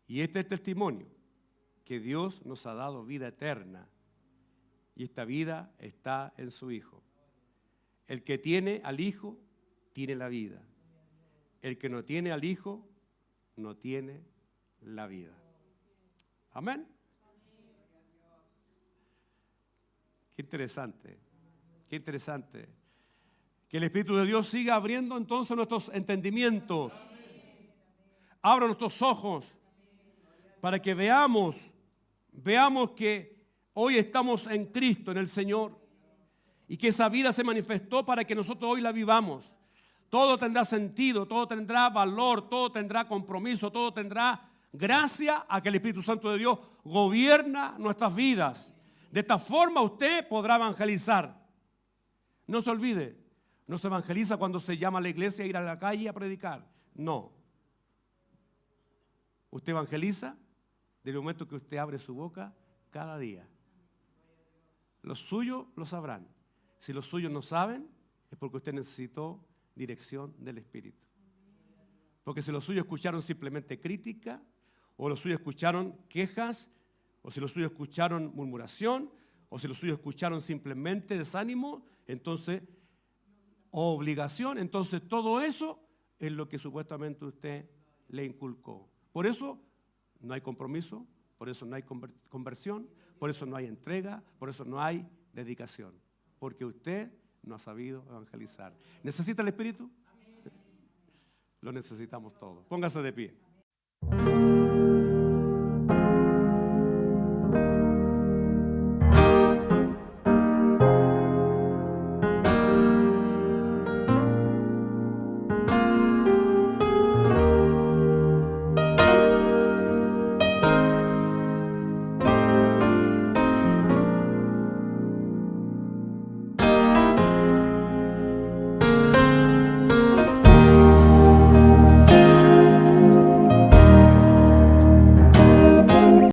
Y este es el testimonio, que Dios nos ha dado vida eterna, y esta vida está en su Hijo. El que tiene al Hijo, tiene la vida. El que no tiene al Hijo, no tiene la vida. Amén. Qué interesante, Que el Espíritu de Dios siga abriendo entonces nuestros entendimientos. Abra nuestros ojos para que veamos que hoy estamos en Cristo, en el Señor, y que esa vida se manifestó para que nosotros hoy la vivamos. Todo tendrá sentido, todo tendrá valor, todo tendrá compromiso, todo tendrá gracia a que el Espíritu Santo de Dios gobierna nuestras vidas. De esta forma usted podrá evangelizar. No se olvide, no se evangeliza cuando se llama a la iglesia a ir a la calle a predicar. No. Usted evangeliza desde el momento que usted abre su boca cada día. Los suyos lo sabrán. Si los suyos no saben, es porque usted necesitó dirección del Espíritu. Porque si los suyos escucharon simplemente crítica, o los suyos escucharon quejas, o si los suyos escucharon murmuración, o si los suyos escucharon simplemente desánimo, entonces, o obligación, entonces todo eso es lo que supuestamente usted le inculcó. Por eso no hay compromiso, por eso no hay conversión, por eso no hay entrega, por eso no hay dedicación. Porque usted no ha sabido evangelizar. ¿Necesita el Espíritu? Lo necesitamos todos. Póngase de pie.